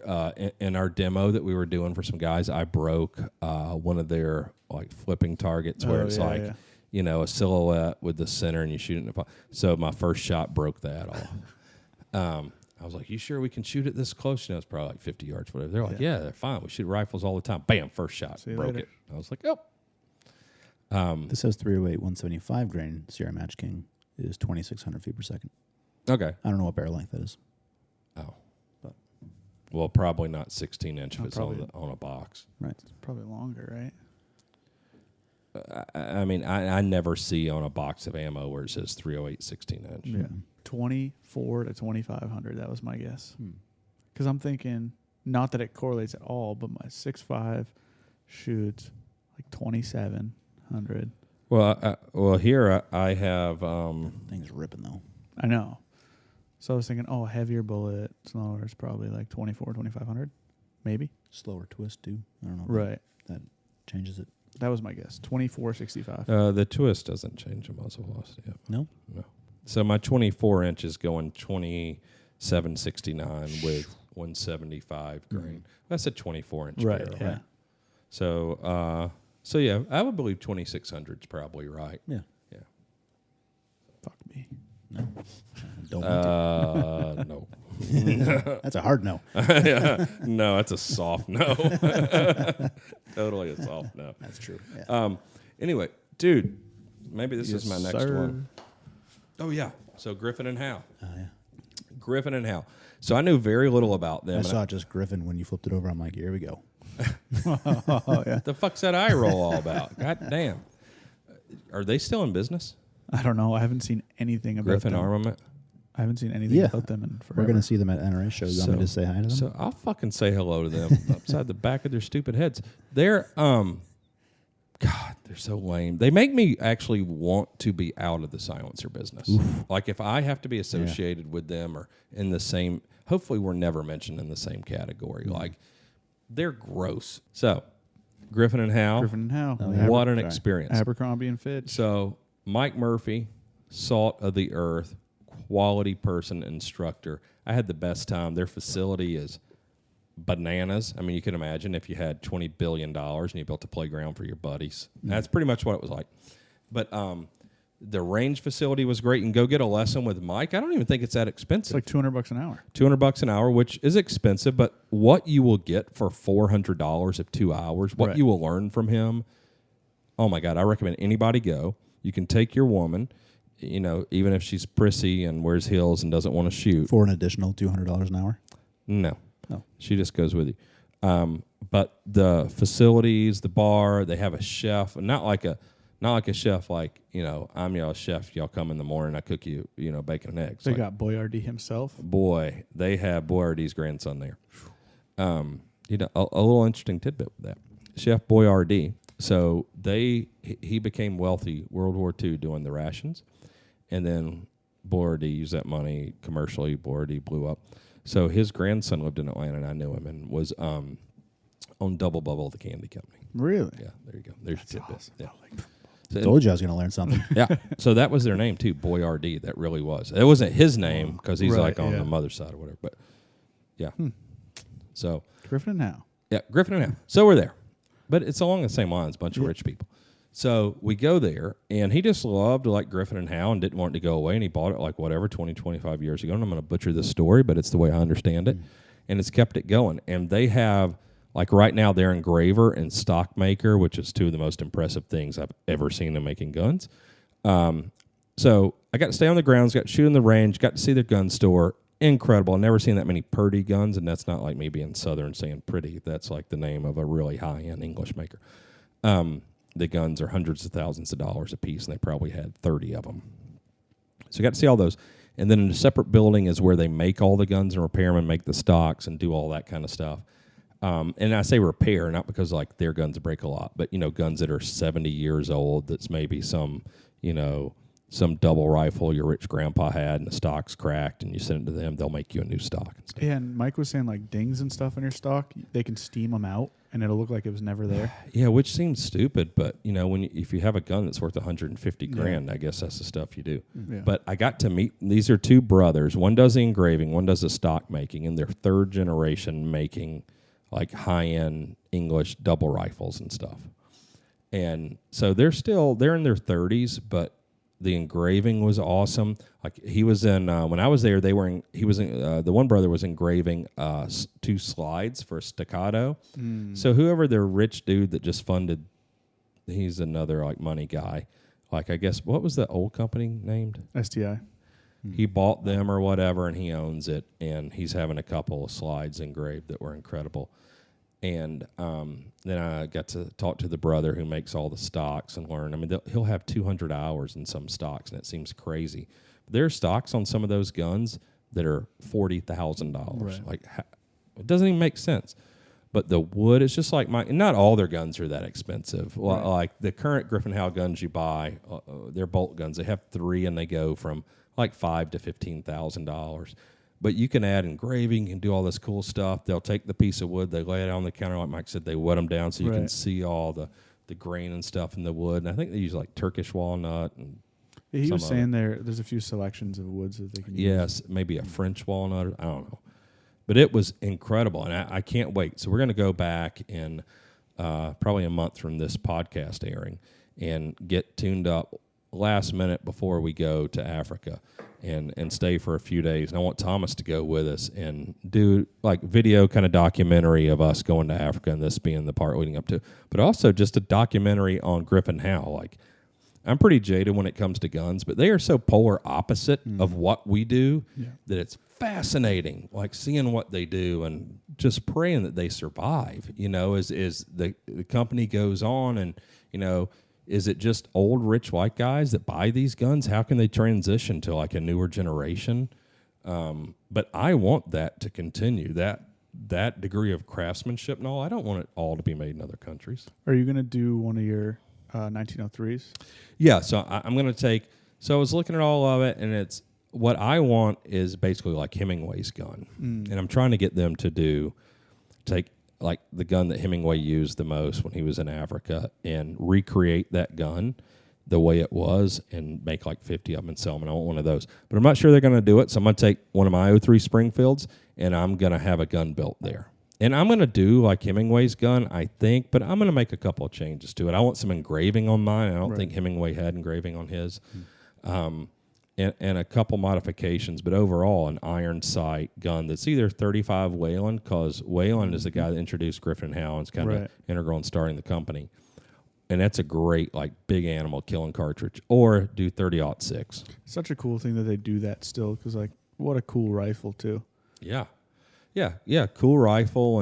in our demo that we were doing for some guys. I broke one of their like flipping targets where it's a silhouette with the center and you shoot it. So my first shot broke that off. I was like, "You sure we can shoot it this close?" It's probably like 50 yards, whatever. They're like, "Yeah, they're fine. We shoot rifles all the time." Bam, first shot, broke it. I was like, "Oh." This says 308 175 grain Sierra Match King is 2,600 feet per second. Okay. I don't know what barrel length that is. Oh. But well, probably not 16-inch if it's on a box. Right. It's probably longer, right? I mean, I never see on a box of ammo where it says 308 16-inch. Yeah. 24 to 2,500. That was my guess. Because I'm thinking, not that it correlates at all, but my 6.5 shoots like 2,700. Well, here I have. Thing's ripping though. I know. So I was thinking, a heavier bullet, slower is probably like 24, 2,500, maybe. Slower twist too. I don't know. Right. That changes it. That was my guess. 24.65. The twist doesn't change the muzzle velocity. No. So my 24-inch is going 27.69 with 175 grain. That's a 24-inch Right. barrel. Yeah. Right. So yeah, I would believe 2,600 is probably right. Yeah. Yeah. Fuck me. No. Don't want No. to. That's a hard no. No, that's a soft no. Totally a soft no. That's true. Yeah. Anyway, dude, maybe this is my next sir. one. Oh, yeah. So Griffin and Howe. Yeah. Griffin and Howe. So I knew very little about them. I saw just Griffin when you flipped it over. I'm like, here we go. The fuck's that eye roll all about? God damn. Are they still in business? I don't know. I haven't seen anything about Griffin them. Armament? I haven't seen anything Yeah. about them in forever. We're going to see them at NRA show. You want me to say hi to them? So I'll fucking say hello to them upside the back of their stupid heads. They're, God, they're so lame. They make me actually want to be out of the silencer business. Like if I have to be associated with them or in the same, hopefully we're never mentioned in the same category. Like they're gross. So Griffin and Howe. Griffin and Howe. What an experience. Abercrombie and Fitch. So Mike Murphy, salt of the earth, quality person, instructor. I had the best time. Their facility is bananas. I mean, you can imagine if you had $20 billion and you built a playground for your buddies. That's pretty much what it was like. But the range facility was great. And go get a lesson with Mike. I don't even think it's that expensive. It's like $200 an hour. $200 an hour, which is expensive, but what you will get for $400 of 2 hours, what you will learn from him, oh my God, I recommend anybody go. You can take your woman. even if she's prissy and wears heels and doesn't want to shoot. For an additional $200 an hour? No. No. She just goes with you. But the facilities, the bar, they have a chef, not like a chef like, I'm y'all chef, y'all come in the morning, I cook you, bacon and eggs. They got Boyardee himself. Boy, they have Boyardee's grandson there. A little interesting tidbit with that. Chef Boyardee. So he became wealthy World War II doing the rations, and then Boyardee used that money commercially. Boyardee blew up. So his grandson lived in Atlanta, and I knew him, and was on Double Bubble, the candy company. Really? Yeah, there you go. There's your tidbit. Awesome. Yeah. I told you I was going to learn something. Yeah. So that was their name too, Boyardee. That really was. It wasn't his name because he's Right, like on yeah. the mother's side or whatever. But yeah. So Griffin and Howe. yeah, Griffin and Howe. So we're there, but it's along the same lines. Bunch of rich people. So we go there, and he just loved like Griffin and Howe and didn't want it to go away, and he bought it like 25 years ago. And I'm going to butcher this story, but it's the way I understand it, and it's kept it going. And they have. Like right now, their engraver and stock maker, which is two of the most impressive things I've ever seen them making guns. So I got to stay on the grounds, got to shoot in the range, got to see their gun store. Incredible. I've never seen that many Purdy guns, and that's not like me being Southern saying pretty. That's like the name of a really high-end English maker. The guns are hundreds of thousands of dollars a piece, and they probably had 30 of them. So I got to see all those. And then in a separate building is where they make all the guns and repair them and make the stocks and do all that kind of stuff. And I say repair, not because like their guns break a lot, but guns that are 70 years old. That's maybe some double rifle your rich grandpa had, and the stock's cracked, and you send it to them. They'll make you a new stock and stuff. Yeah, and Mike was saying like dings and stuff in your stock, they can steam them out, and it'll look like it was never there. Yeah, which seems stupid, but if you have a gun that's worth 150 grand, I guess that's the stuff you do. Yeah. But I got to meet these are two brothers. One does the engraving, one does the stock making, and they're third generation making like high-end English double rifles and stuff. And so they're in their 30s, but the engraving was awesome. Like he was in, when I was there, the one brother was engraving two slides for staccato. So whoever their rich dude that just funded, he's another like money guy. Like I guess, what was the old company named? STI. He bought them or whatever, and he owns it, and he's having a couple of slides engraved that were incredible. And then I got to talk to the brother who makes all the stocks and learn. I mean, he'll have 200 hours in some stocks, and it seems crazy. There are stocks on some of those guns that are $40,000. Right. Like, it doesn't even make sense. But the wood is just like not all their guns are that expensive. Right. Like the current Griffin Howe guns you buy, they're bolt guns. They have 3, and they go from like $5,000 to $15,000. But you can add engraving and do all this cool stuff. They'll take the piece of wood, they lay it on the counter, like Mike said, they wet them down so you can see all the grain and stuff in the wood. And I think they use like Turkish walnut. And Yeah, he was some saying there's a few selections of woods that they can use. yes, maybe a French walnut. I don't know. But it was incredible, and I can't wait. So we're going to go back in probably a month from this podcast airing and get tuned up last minute before we go to Africa and stay for a few days. And I want Thomas to go with us and do like video kind of documentary of us going to Africa and this being the part leading up to, but also just a documentary on Griffin Howe. Like, I'm pretty jaded when it comes to guns, but they are so polar opposite of what we do that it's fascinating, like seeing what they do and just praying that they survive, as the company goes on. And, is it just old rich white guys that buy these guns? How can they transition to like a newer generation? But I want that to continue, that degree of craftsmanship and all. I don't want it all to be made in other countries. Are you going to do one of your 1903s? Yeah, so I'm going to take... So I was looking at all of it, and it's... What I want is basically like Hemingway's gun. And I'm trying to get them to take like the gun that Hemingway used the most when he was in Africa and recreate that gun the way it was and make like 50 of them and sell them. And I want one of those. But I'm not sure they're going to do it, so I'm going to take one of my 03 Springfields, and I'm going to have a gun built there. And I'm going to do like Hemingway's gun, I think, but I'm going to make a couple of changes to it. I want some engraving on mine. I don't think Hemingway had engraving on his. And a couple modifications, but overall an iron sight gun that's either 35 Wayland, because Wayland is the guy that introduced Griffin Howe and is kind of integral in starting the company, and that's a great like big animal killing cartridge. Or do 30-06. Such a cool thing that they do that still, because like what a cool rifle too. Yeah. Cool rifle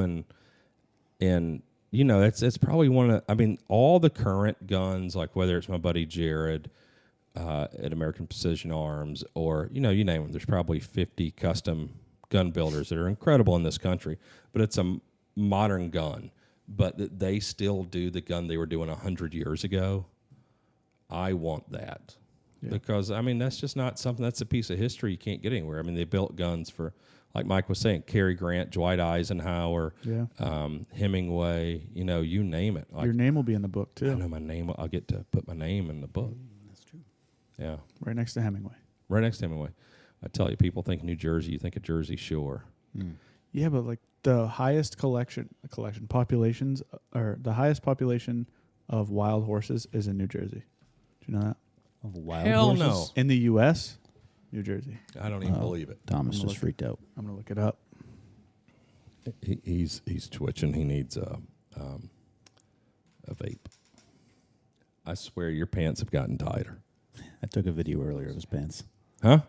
and you know it's probably one of all the current guns, like whether it's my buddy Jared at American Precision Arms or you name them. There's probably 50 custom gun builders that are incredible in this country, but it's a modern gun. But they still do the gun they were doing 100 years ago. I want that. Yeah. Because, that's just not something, that's a piece of history you can't get anywhere. They built guns for, like Mike was saying, Cary Grant, Dwight Eisenhower, Hemingway, you name it. Like, your name will be in the book, too. I know my name. I'll get to put my name in the book. That's true. Yeah. Right next to Hemingway. Right next to Hemingway. I tell you, people think New Jersey, you think of Jersey Shore. Mm. Yeah, but like the highest populations, or the highest population of wild horses is in New Jersey. Do you know that? Of wild Hell horses? no. In the U.S., New Jersey. I don't even believe it. Thomas just freaked out. I'm going to look it up. He's twitching. He needs a vape. I swear your pants have gotten tighter. I took a video earlier of his pants. Huh?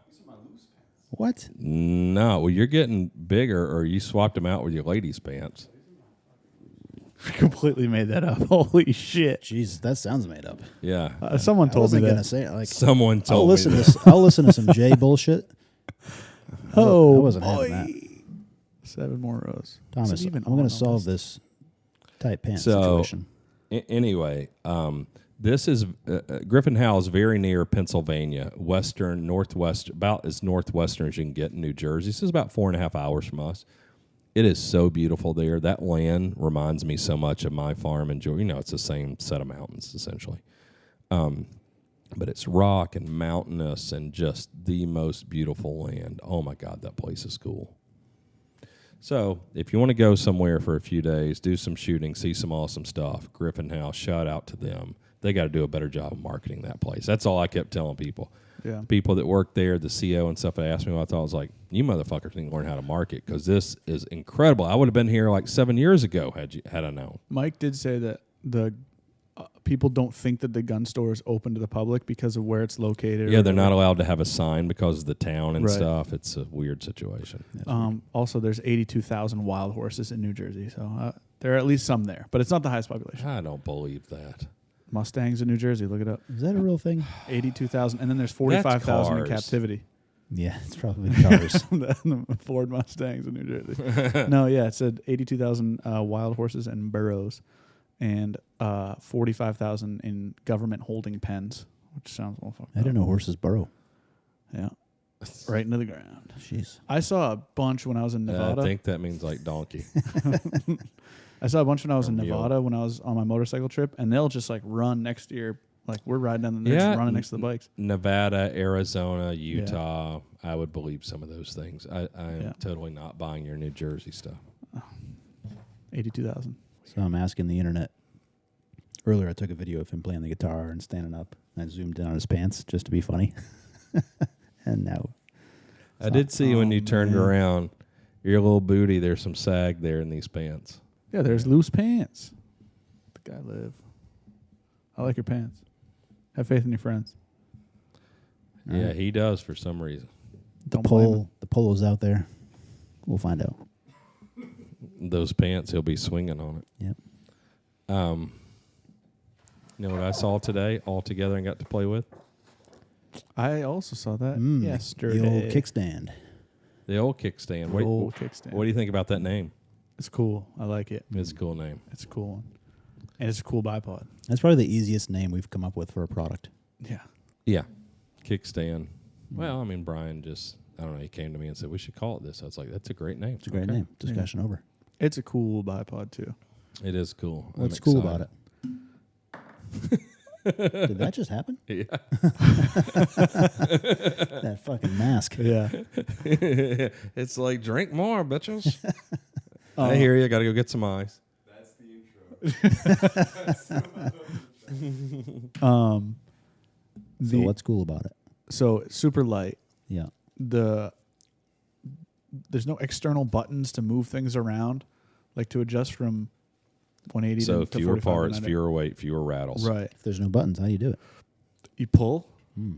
What? No. Well, you're getting bigger, or you swapped them out with your ladies' pants. I completely made that up. Holy shit. Jesus, that sounds made up. Yeah. Someone I told me wasn't that. gonna say it. Like Someone I'll told me listen that. to I'll listen to some Jay bullshit. Oh, I wasn't having boy. that. 7 more rows. Thomas, Is it even I'm going on to solve almost? this tight pants So, situation. Anyway, this is Griffin Howe is very near Pennsylvania, northwest, about as northwestern as you can get in New Jersey. This is about 4.5 hours from us. It is so beautiful there. That land reminds me so much of my farm in Georgia. It's the same set of mountains, essentially. But it's rock and mountainous and just the most beautiful land. Oh, my God, that place is cool. So if you want to go somewhere for a few days, do some shooting, see some awesome stuff, Griffin House, shout out to them. They got to do a better job of marketing that place. That's all I kept telling people. Yeah. People that work there, the CO and stuff, that asked me what I thought. I was like, you motherfuckers need to learn how to market because this is incredible. I would have been here like 7 years ago had I known. Mike did say that the people don't think that the gun store is open to the public because of where it's located. Yeah, they're not allowed to have a sign because of the town and Right. stuff. It's a weird situation. Also, there's 82,000 wild horses in New Jersey, so there are at least some there, but it's not the highest population. I don't believe that. Mustangs in New Jersey, look it up. Is that a real thing? 82,000, and then there's 45,000 in cars. captivity. Yeah, it's probably cars. The Ford Mustangs in New Jersey. No, yeah, it said 82,000 wild horses and burros, and 45,000 in government holding pens, which sounds a little fucked I up. didn't know horses burrow. Yeah, right into the ground. Jeez. I saw a bunch when I was in Nevada. I think that means like donkey. I saw a bunch when I was in Or mule. Nevada when I was on my motorcycle trip, and they'll just like run next to your, like we're riding down the they're just running next to the bikes. Nevada, Arizona, Utah. I would believe some of those things. I am Yeah. totally not buying your New Jersey stuff. 82,000. So I'm asking the internet. Earlier, I took a video of him playing the guitar and standing up. And I zoomed in on his pants just to be funny. And now, I did see when you turned around, your little booty, there's some sag there in these pants. Yeah, there's loose pants. The guy live. I like your pants. Have faith in your friends. Yeah, he does for some reason. Don't blame him. the polo's out there. We'll find out. Those pants, he'll be swinging on it. Yep. You know what I saw today all together and got to play with? I also saw that The yesterday. old kickstand. The old kickstand. The old kickstand. What do you think about that name? It's cool. I like it. It's a cool name. It's a cool one. And it's a cool bipod. That's probably the easiest name we've come up with for a product. Yeah. Yeah. Kickstand. Well, Brian just, I don't know, he came to me and said, we should call it this. I was like, that's a great name. It's a great name. Discussion over. It's a cool bipod, too. It is cool. What's I'm cool excited. about it? Did that just happen? Yeah. That fucking mask. Yeah. It's like, drink more, bitches. I hear you. Got to go get some ice. That's the intro. So what's cool about it? So it's super light. Yeah. There's no external buttons to move things around, like to adjust from 180 So to fewer 45 to parts, 90. fewer weight, fewer rattles. Right. If there's no buttons, how do you do it? You pull Hmm.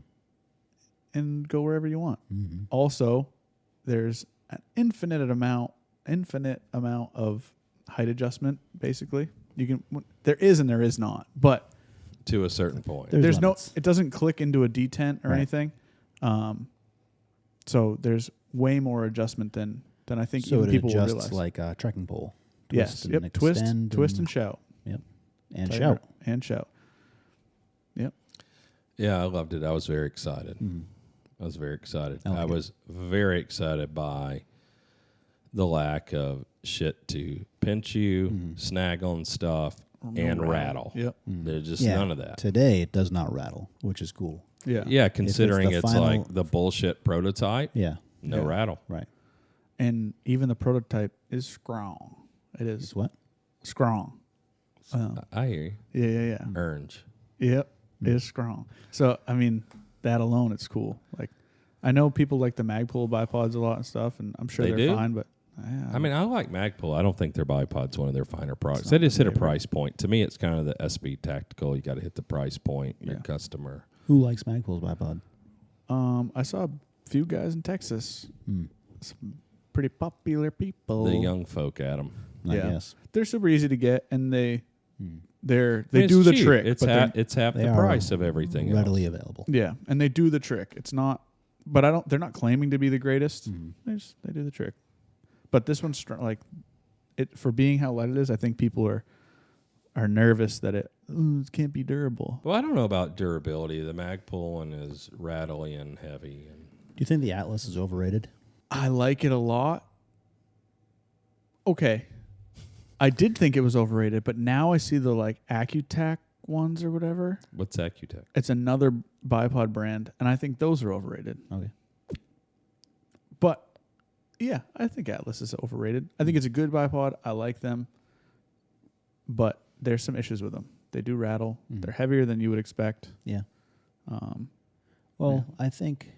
and go wherever you want. Mhm. Also, there's an infinite amount of height adjustment. Basically, you can there is and there is not, but To a certain point. There's no. limits. It doesn't click into a detent or Right. anything. So there's way more adjustment than I think So even it people will adjusts realize. like a trekking pole. Yes. and Yep. Twist extend and shout. Yep. And Tighten shout. it and shout. Yep. Yeah, I loved it. I was very excited. Mhm. I was very excited. I like I it. was very excited by the lack of shit to pinch you, snag on stuff, and rattle. Yep. There's just Yeah. none of that. Today it does not rattle, which is cool. Yeah. Yeah, considering the it's final- like the bullshit prototype, Yeah. no Yeah. rattle. Right. And even the prototype is strong. It is It's what? strong. I hear you. Yeah. Orange. Yep. It's strong. So I mean, that alone, it's cool. Like, I know people like the Magpul bipods a lot and stuff, and I'm sure They they're do? fine. But I mean, I like Magpul. I don't think their bipod's one of their finer products. not They just my hit a favorite. price point. To me, it's kind of the SB Tactical. You got to hit the price point. Your Yeah. customer. Who likes Magpul's bipod? I saw a few guys in Texas, Hmm. some pretty popular people. The young folk at them. I Yeah. guess. They're super easy to get, and they I they mean, do it's the cheap. trick. It's but half, it's half They the are price of everything readily else. available. yeah, and they do the trick. It's not, but I don't. They're not claiming to be the greatest. Mm-hmm. They do the trick. But this one's like it for being how light it is. I think people are nervous that it can't be durable. Well, I don't know about durability. The Magpul one is rattly and heavy. And Do you think the Atlas is overrated? I like it a lot. Okay. I did think it was overrated, but now I see the like Accutac ones or whatever. what's Accutech? It's another bipod brand, and I think those are overrated. Okay. But yeah, I think Atlas is overrated. I think it's a good bipod. I like them, but there's some issues with them. They do rattle. They're heavier than you would expect. Yeah. Um, Well, I think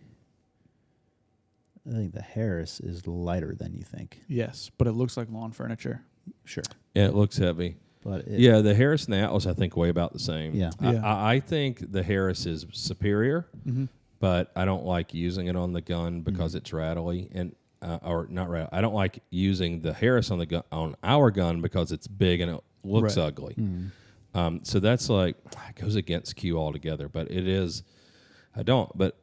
the Harris is lighter than you think. yes, but it looks like lawn furniture. Sure. Yeah, it looks heavy. But it, Yeah, the Harris and the Atlas, I think, weigh about the same. Yeah. Yeah. I think the Harris is superior, Mm-hmm. but I don't like using it on the gun because it's rattly and or not rattly. I don't like using the Harris on the gun on our gun because it's big and it looks Right. ugly. So that's like it goes against Q altogether. But it is, I don't. But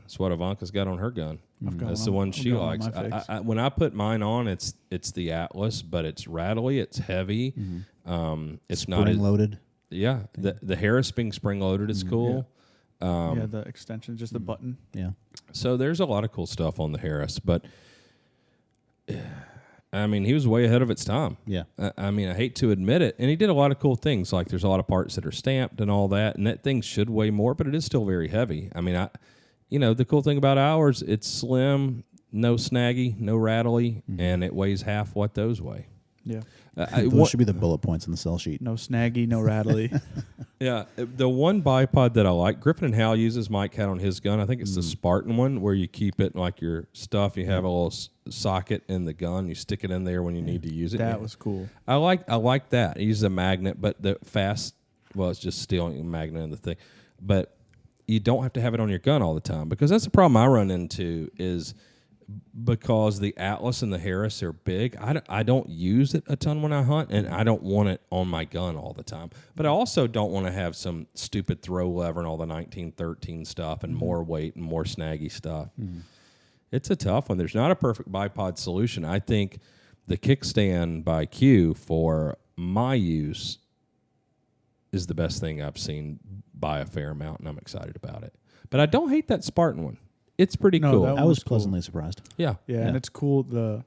it's what Ivanka's got on her gun. I've got That's one the on- one I've she got one on likes. my fix. When I put mine on, it's the Atlas, but it's rattly, it's heavy. It's not spring as, loaded. yeah. The Harris being spring loaded is cool. Yeah, the extension, just the button. Yeah. So there's a lot of cool stuff on the Harris, but I mean, he was way ahead of its time. Yeah. I mean, I hate to admit it, and he did a lot of cool things. Like there's a lot of parts that are stamped and all that, and that thing should weigh more, but it is still very heavy. I mean, the cool thing about ours, it's slim, no snaggy, no rattly, and it weighs half what those weigh. Yeah. Those should be the bullet points on the cell sheet. No snaggy, no rattly. Yeah, the one bipod that I like, Griffin and Hal uses Mike had on his gun. I think it's the Spartan one where you keep it like your stuff. You have a little socket in the gun. You stick it in there when you need to use it. That was cool. I like that. He uses a magnet, but the fast, well, it's just stealing a magnet in the thing. But you don't have to have it on your gun all the time because that's the problem I run into is because the Atlas and the Harris are big. I don't use it a ton when I hunt, and I don't want it on my gun all the time. But I also don't want to have some stupid throw lever and all the 1913 stuff and more weight and more snaggy stuff. It's a tough one. There's not a perfect bipod solution. I think the kickstand by Q for my use is the best thing I've seen by a fair amount, and I'm excited about it. But I don't hate that Spartan one. It's pretty No, cool. that I one was was cool. pleasantly surprised. Yeah. Yeah, Yeah. and it's cool the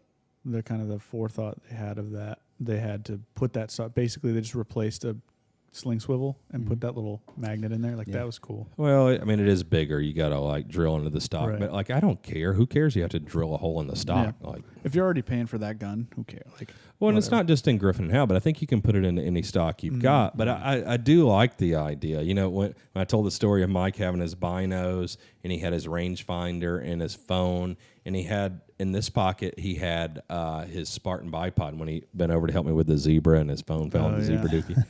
kind of the forethought they had of that. They had to put that basically they just replaced a sling swivel and put that little magnet in there. Like that was cool. Well, I mean, it is bigger. You got to like drill into the stock, Right. but like, I don't care. Who cares? You have to drill a hole in the stock. Yeah. Like, If you're already paying for that gun, who cares? Like Well, and it's not just in Griffin and Howe, but I think you can put it into any stock you've got. But I do like the idea. You know, when I told the story of Mike having his binos and he had his rangefinder and his phone, and he had in this pocket he had his Spartan bipod when he been over to help me with the zebra, and his phone fell in the zebra dookie.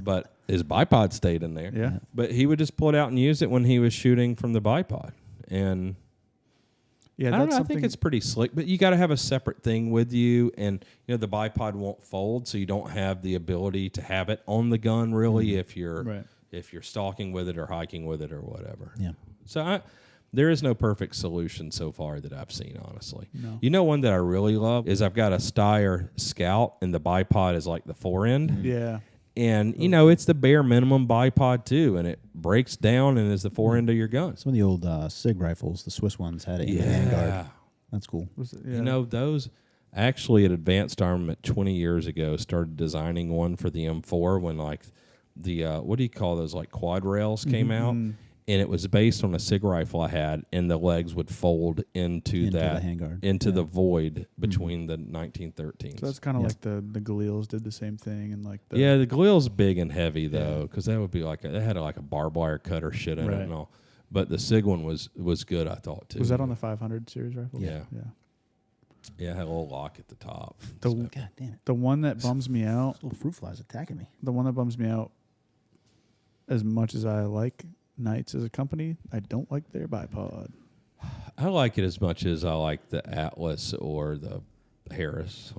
But his bipod stayed in there. Yeah. But he would just pull it out and use it when he was shooting from the bipod. And Yeah, I don't know. I think it's pretty slick, but you got to have a separate thing with you, and you know the bipod won't fold, so you don't have the ability to have it on the gun really if you're stalking with it or hiking with it or whatever. Yeah. So there is no perfect solution so far that I've seen, honestly. No. You know, one that I really love is I've got a Steyr Scout, and the bipod is like the forend. Yeah. And, you know, it's the bare minimum bipod, too, and it breaks down and is the forend of your gun. Some of the old SIG rifles, the Swiss ones, had it in the handguard. That's cool. You know, those actually at Advanced Armament 20 years ago started designing one for the M4 when, like, the, what do you call those, like, quad rails came out. And it was based on a SIG rifle I had, and the legs would fold into that, the handguard. into the void between the 1913s. So that's kind of like the Galeals did the same thing, and like the The Galeal's big and heavy though, because that would be like it had like a barbed wire cutter shit in it and all. But the SIG one was good, I thought too. Was that on the 500 series rifle? Yeah. Yeah. Yeah, it had a little lock at the top. God damn it. The one that bums me out, Little fruit flies attacking me. the one that bums me out, as much as I like Knights as a company, I don't like their bipod. I like it as much as I like the Atlas or the Harris.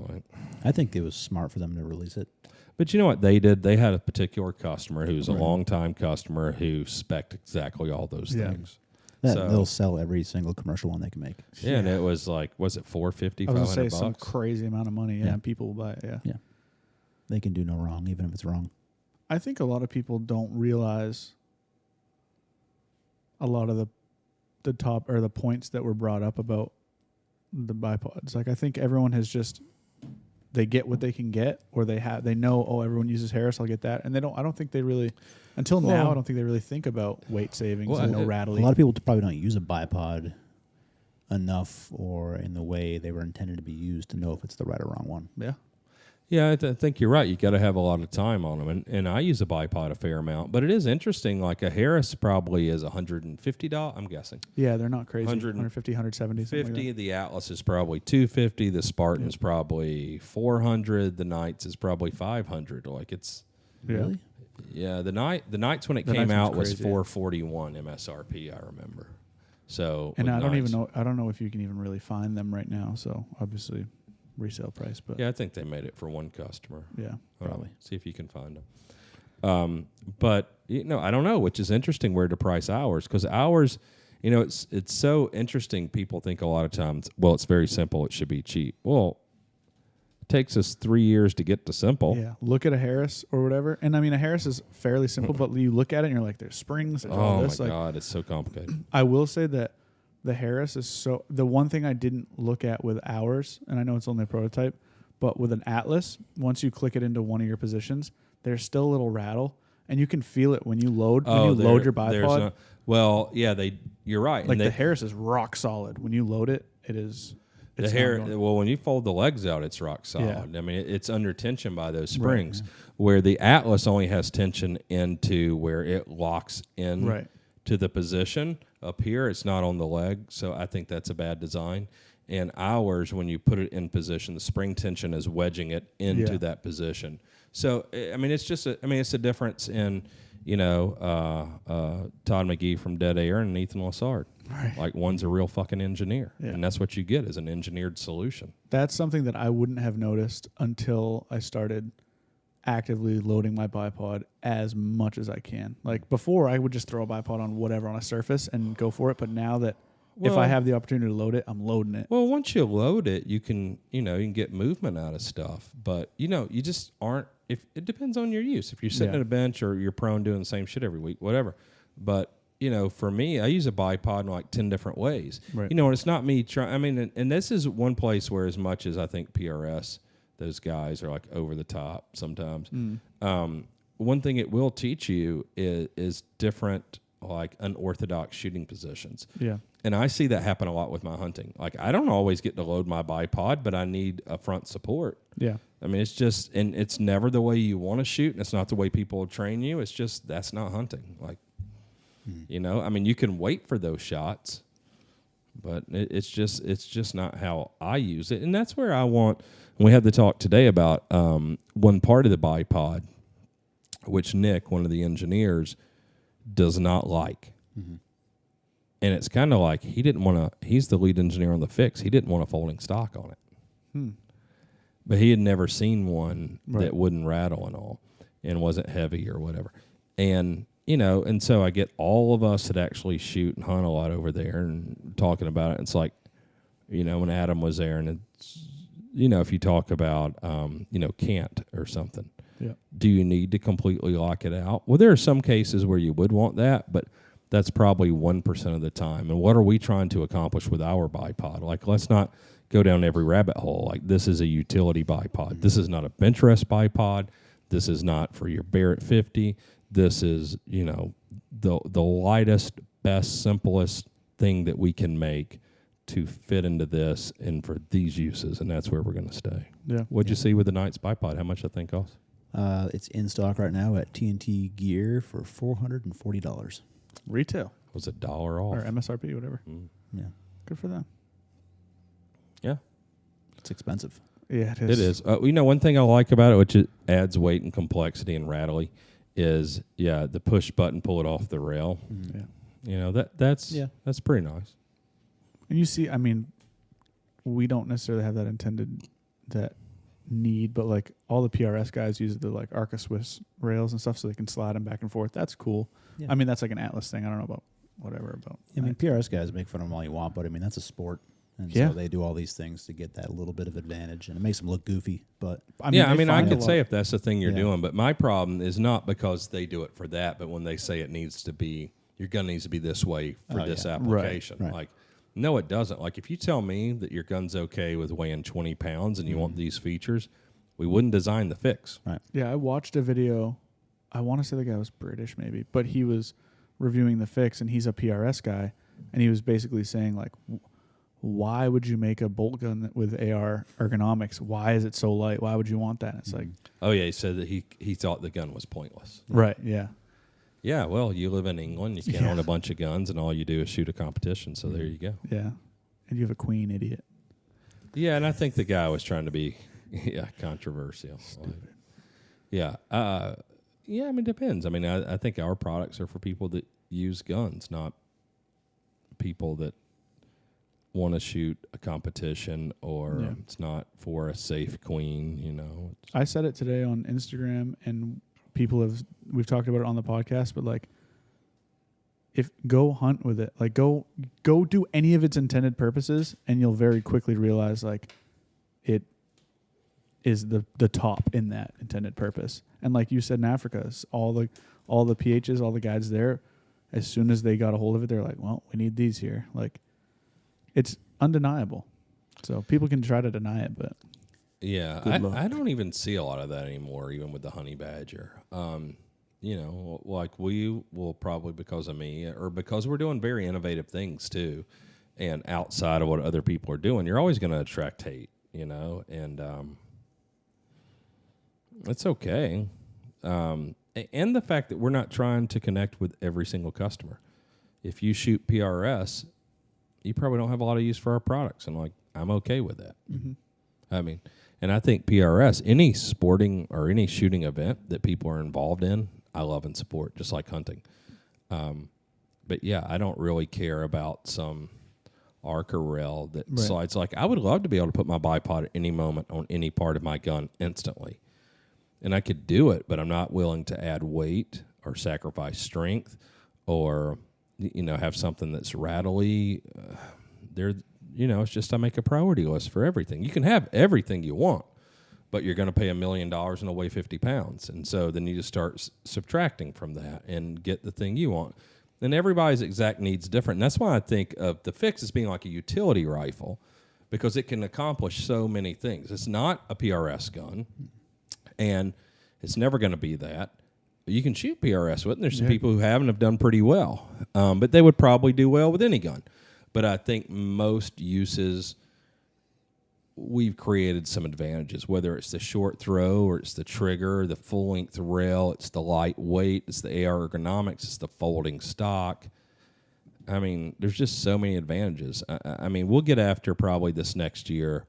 I think it was smart for them to release it. But you know what they did? They had a particular customer who's a long-time customer who spec'd exactly all those things. They'll sell every single commercial one they can make. Yeah, and it was like, was it $450, I was $500? gonna say some crazy amount of money. Yeah, people will buy it. Yeah. They can do no wrong, even if it's wrong. I think a lot of people don't realize a lot of the top or the points that were brought up about the bipods. Like I think everyone has just they get what they can get, or they know, oh, everyone uses Harris, I'll get that, and I don't think they really until now I don't think they really think about weight savings and no rattling. A lot of people probably don't use a bipod enough or in the way they were intended to be used to know if it's the right or wrong one. Yeah. Yeah, I think you're right. You got to have a lot of time on them, and I use a bipod a fair amount. But it is interesting. Like a Harris probably is $150. I'm guessing. Yeah, they're not crazy. 150, 170. 50. Like the Atlas is probably $250. The Spartan's probably $400. The Knights is probably $500. Like it's Really? Yeah. The Knights when it came out was $441 MSRP. I remember. So and I don't even know. I don't know if you can even really find them right now. So obviously. Resale price, but yeah, I think they made it for one customer. Yeah, probably. See if you can find them. But you know, I don't know, which is interesting where to price ours, because ours, you know, it's so interesting. People think a lot of times, well, it's very simple. It should be cheap. Well, it takes us 3 years to get to simple. Yeah, look at a Harris or whatever, and I mean a Harris is fairly simple, but you look at it and you're like, there's springs. There's all this. Oh my like, God, it's so complicated. I will say that. The Harris is so... The one thing I didn't look at with ours, and I know it's only a prototype, but with an Atlas, once you click it into one of your positions, there's still a little rattle, and you can feel it when you load load your bipod. You're right. Like the Harris is rock solid. When you load it, it is... Well, when you fold the legs out, it's rock solid. Yeah. I mean, it's under tension by those springs, where the Atlas only has tension into where it locks in to the position. Up here, it's not on the leg, so I think that's a bad design. And ours, when you put it in position, the spring tension is wedging it into that position. So, I mean, it's just it's a difference in, you know, Todd McGee from Dead Air and Ethan Lassard. Right. Like, one's a real fucking engineer, and that's what you get is an engineered solution. That's something that I wouldn't have noticed until I started actively loading my bipod as much as I can. Like before, I would just throw a bipod on whatever on a surface and go for it. But now that if I have the opportunity to load it, I'm loading it. Well, once you load it, you can get movement out of stuff. But you just aren't. If it depends on your use. If you're sitting at a bench or you're prone doing the same shit every week, whatever. But for me, I use a bipod in like 10 different ways. Right. And it's not me trying. I mean, and this is one place where, as much as I think PRS. Those guys are like over the top sometimes. One thing it will teach you is different, like unorthodox shooting positions. Yeah. And I see that happen a lot with my hunting. Like, I don't always get to load my bipod, but I need a front support. Yeah. I mean, it's just, and it's never the way you want to shoot, and it's not the way people train you. It's just, that's not hunting. Like, you know, I mean, you can wait for those shots, but it's just not how I use it. And that's where I want, and we had the talk today about one part of the bipod, which Nick, one of the engineers, does not like. Mm-hmm. And it's kind of like he's the lead engineer on the fix. He didn't want a folding stock on it. But he had never seen one that wouldn't rattle and all and wasn't heavy or whatever. And, you know, and so I get all of us that actually shoot and hunt a lot over there and talking about it. It's like, you know, when Adam was there, and it's, you know, if you talk about, you know, cant or something, do you need to completely lock it out? Well, there are some cases where you would want that, but that's probably 1% of the time. And what are we trying to accomplish with our bipod? Like, let's not go down every rabbit hole. Like, this is a utility bipod. This is not a bench rest bipod. This is not for your Barrett 50. This is, you know, the lightest, best, simplest thing that we can make to fit into this and for these uses, and that's where we're going to stay. Yeah. What'd you see with the Knights bipod? How much that thing costs? It's in stock right now at TNT Gear for $440. Retail. Was it $1 off? Or MSRP, whatever. Yeah, Good for them. Yeah. it's expensive. Yeah, it is. It is. You know, one thing I like about it, which it adds weight and complexity and rattly, is, the push button, pull it off the rail. Yeah. You know, that's pretty nice. And you see, I mean, we don't necessarily have that need, but like all the PRS guys use the like Arca Swiss rails and stuff so they can slide them back and forth. That's cool. Yeah. I mean, that's like an Atlas thing. I don't know about whatever about. I mean, PRS guys make fun of them all you want, but I mean, that's a sport. And so they do all these things to get that little bit of advantage, and it makes them look goofy. But I could say if that's the thing you're doing, but my problem is not because they do it for that, but when they say it needs to be, your gun needs to be this way for this application. Right. Like, no, it doesn't. Like, if you tell me that your gun's okay with weighing 20 pounds and you want these features, we wouldn't design the fix. Right. Yeah, I watched a video. I want to say the guy was British maybe, but he was reviewing the fix, and he's a PRS guy, and he was basically saying, like, why would you make a bolt gun with AR ergonomics? Why is it so light? Why would you want that? And it's like, oh yeah, he said that he thought the gun was pointless. right, yeah. Yeah, well, you live in England, you can't own a bunch of guns, and all you do is shoot a competition, so there you go. Yeah. And you have a queen, idiot. Yeah, and I think the guy was trying to be controversial. Stupid. I mean, it depends. I mean, I think our products are for people that use guns, not people that want to shoot a competition, or it's not for a safe queen, you know. I said it today on Instagram, and we've talked about it on the podcast, but like, if go hunt with it, like go do any of its intended purposes, and you'll very quickly realize like it is the top in that intended purpose. And like you said, in Africa, all the PHs, all the guides there, as soon as they got a hold of it, they're like, well, we need these here. Like, it's undeniable. So people can try to deny it, but yeah, I don't even see a lot of that anymore, even with the honey badger. You know, like we will probably, because of me, or because we're doing very innovative things too, and outside of what other people are doing, you're always going to attract hate, you know, and it's okay. And the fact that we're not trying to connect with every single customer. If you shoot PRS, you probably don't have a lot of use for our products, and like, I'm okay with that. Mm-hmm. I mean, and I think PRS, any sporting or any shooting event that people are involved in, I love and support, just like hunting. But yeah, I don't really care about some Arca rail that slides. Like, I would love to be able to put my bipod at any moment on any part of my gun instantly. And I could do it, but I'm not willing to add weight or sacrifice strength or, you know, have something that's rattly. It's just I make a priority list for everything. You can have everything you want, but you're going to pay $1 million and it'll weigh 50 pounds. And so then you just start subtracting from that and get the thing you want. And everybody's exact needs different. And that's why I think of the fix as being like a utility rifle, because it can accomplish so many things. It's not a PRS gun, and it's never going to be that. You can shoot PRS with it, and there's some people who have done pretty well. But they would probably do well with any gun. But I think most uses, we've created some advantages, whether it's the short throw or it's the trigger, the full length rail, it's the lightweight, it's the AR ergonomics, it's the folding stock. I mean, there's just so many advantages. I mean, we'll get after probably this next year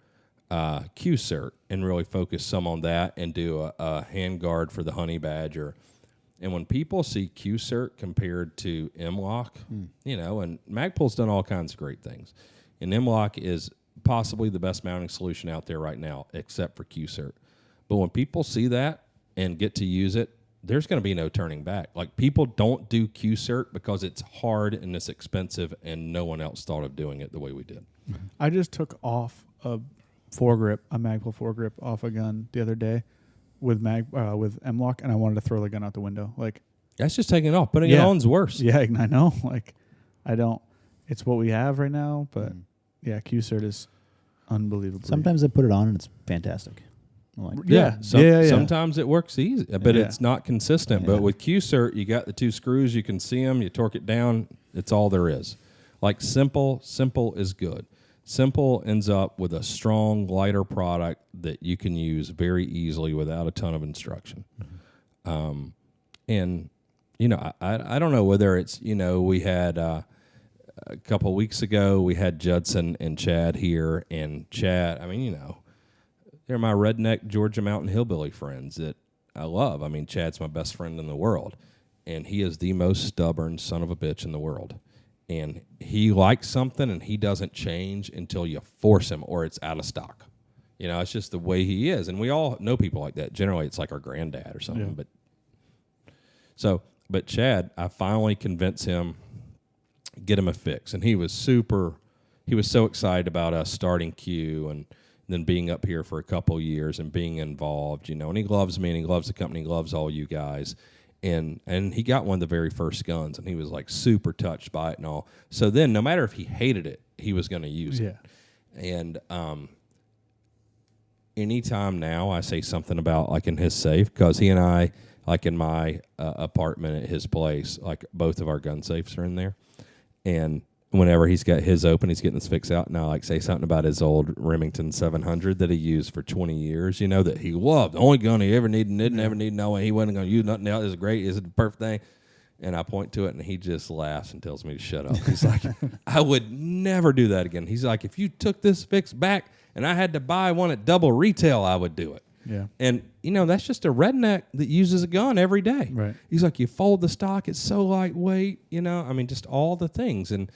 Q-Cert and really focus some on that and do a hand guard for the honey badger. And when people see Q-Cert compared to M-Lock, you know, and Magpul's done all kinds of great things. And M-Lock is possibly the best mounting solution out there right now, except for Q-Cert. But when people see that and get to use it, there's going to be no turning back. Like, people don't do Q-Cert because it's hard and it's expensive and no one else thought of doing it the way we did. I just took off a Magpul foregrip off a gun the other day with M-Lock, and I wanted to throw the gun out the window. Like, that's just taking it off. Putting it on's worse. Yeah, I know. Like, it's what we have right now, but yeah, Q-Cert is unbelievable. Sometimes I put it on and it's fantastic. I'm like, Sometimes it works easy, but it's not consistent. But with Q-Cert, you got the two screws. You can see them. You torque it down. It's all there is. Like, simple is good. Simple ends up with a strong, lighter product that you can use very easily without a ton of instruction. And, you know, I don't know whether it's, you know, we had a couple of weeks ago, we had Judson and Chad here. And Chad, I mean, you know, they're my redneck Georgia Mountain hillbilly friends that I love. I mean, Chad's my best friend in the world. And he is the most stubborn son of a bitch in the world. And he likes something, and he doesn't change until you force him or it's out of stock. You know, it's just the way he is. And we all know people like that. Generally, it's like our granddad or something. Yeah. But Chad, I finally convinced him, get him a fix. And he was so excited about us starting Q and then being up here for a couple years and being involved, you know. And he loves me, and he loves the company, he loves all you guys. And he got one of the very first guns, and he was like super touched by it and all. So then, no matter if he hated it, he was going to use it. And anytime now I say something about, like, in his safe, because he and I, like, in my apartment at his place, like, both of our gun safes are in there. And whenever he's got his open, he's getting his fix out. And I, like, say something about his old Remington 700 that he used for 20 years, you know, that he loved. The only gun he ever needed, never needed, no way. He wasn't going to use nothing else. It's great. It's the perfect thing. And I point to it, and he just laughs and tells me to shut up. He's like, I would never do that again. He's like, if you took this fix back and I had to buy one at double retail, I would do it. Yeah. And, you know, that's just a redneck that uses a gun every day. Right. He's like, you fold the stock, it's so lightweight, you know. I mean, just all the things. And,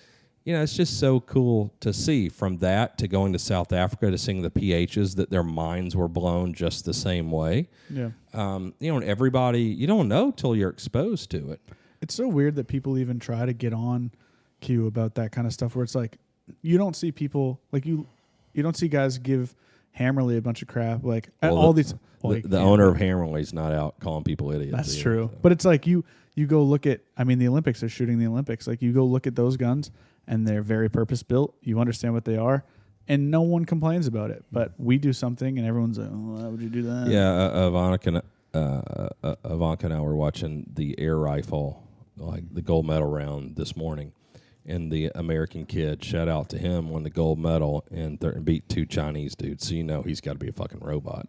you know, it's just so cool to see, from that to going to South Africa to seeing the PHs, that their minds were blown just the same way. Yeah. You know, and everybody, you don't know till you're exposed to it. It's so weird that people even try to get on Q about that kind of stuff, where it's like, you don't see people, like, you don't see guys give Hammerly a bunch of crap. Like, The owner of Hammerly's not out calling people idiots. That's true. So. But it's like, you go look at, I mean, the Olympics are shooting the Olympics. Like, you go look at those guns, and they're very purpose-built. You understand what they are, and no one complains about it. But we do something, and everyone's like, oh, why would you do that? Yeah, Ivanka and I were watching the air rifle, like the gold medal round this morning, and the American kid, shout out to him, won the gold medal and beat 2 Chinese dudes. So you know he's got to be a fucking robot.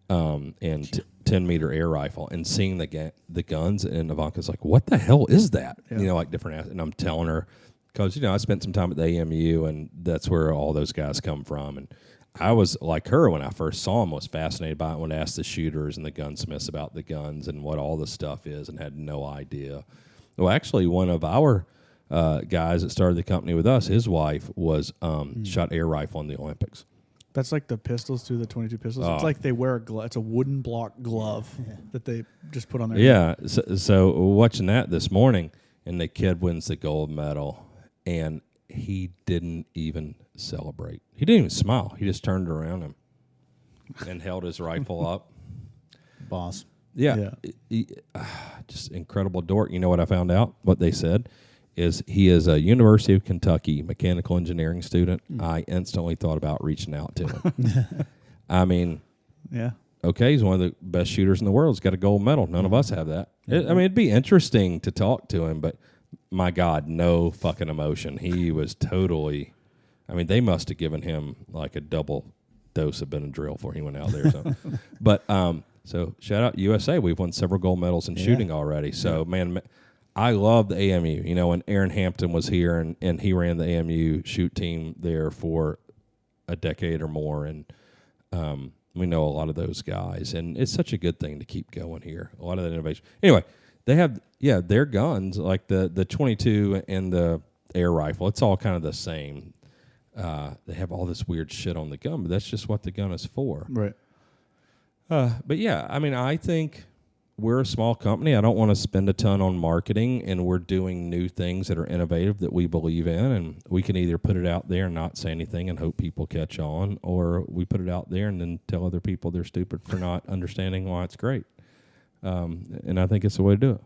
And 10-meter air rifle, and seeing the guns, and Ivanka's like, what the hell is that? Yeah. You know, like different, and I'm telling her, because, you know, I spent some time at the AMU, and that's where all those guys come from. And I was like her when I first saw them, was fascinated by it, when I asked the shooters and the gunsmiths about the guns and what all the stuff is, and had no idea. Well, actually, one of our guys that started the company with us, his wife was shot air rifle in the Olympics. That's like the pistols too, the 22 pistols. It's like they wear a glove. It's a wooden block glove that they just put on their head. So watching that this morning, and the kid wins the gold medal, and he didn't even celebrate. He didn't even smile. He just turned around him and held his rifle up. Boss. Yeah. Just incredible dork. You know what I found out? What they said is he is a University of Kentucky mechanical engineering student. I instantly thought about reaching out to him. I mean, yeah. Okay, he's one of the best shooters in the world. He's got a gold medal. None of us have that. I mean, it'd be interesting to talk to him, but my God, no fucking emotion. He was totally. I mean, they must have given him like a double dose of Benadryl before he went out there. So, but so shout out USA. We've won several gold medals in shooting already. So man, I love the AMU. You know, when Aaron Hampton was here and he ran the AMU shoot team there for a decade or more, and we know a lot of those guys, and it's such a good thing to keep going here. A lot of that innovation. Anyway, they have their guns like the 22 and the air rifle. It's all kind of the same. They have all this weird shit on the gun, but that's just what the gun is for. Right. But yeah, I mean, I think we're a small company. I don't want to spend a ton on marketing, and we're doing new things that are innovative that we believe in, and we can either put it out there and not say anything and hope people catch on, or we put it out there and then tell other people they're stupid for not understanding why it's great. And I think it's the way to do it.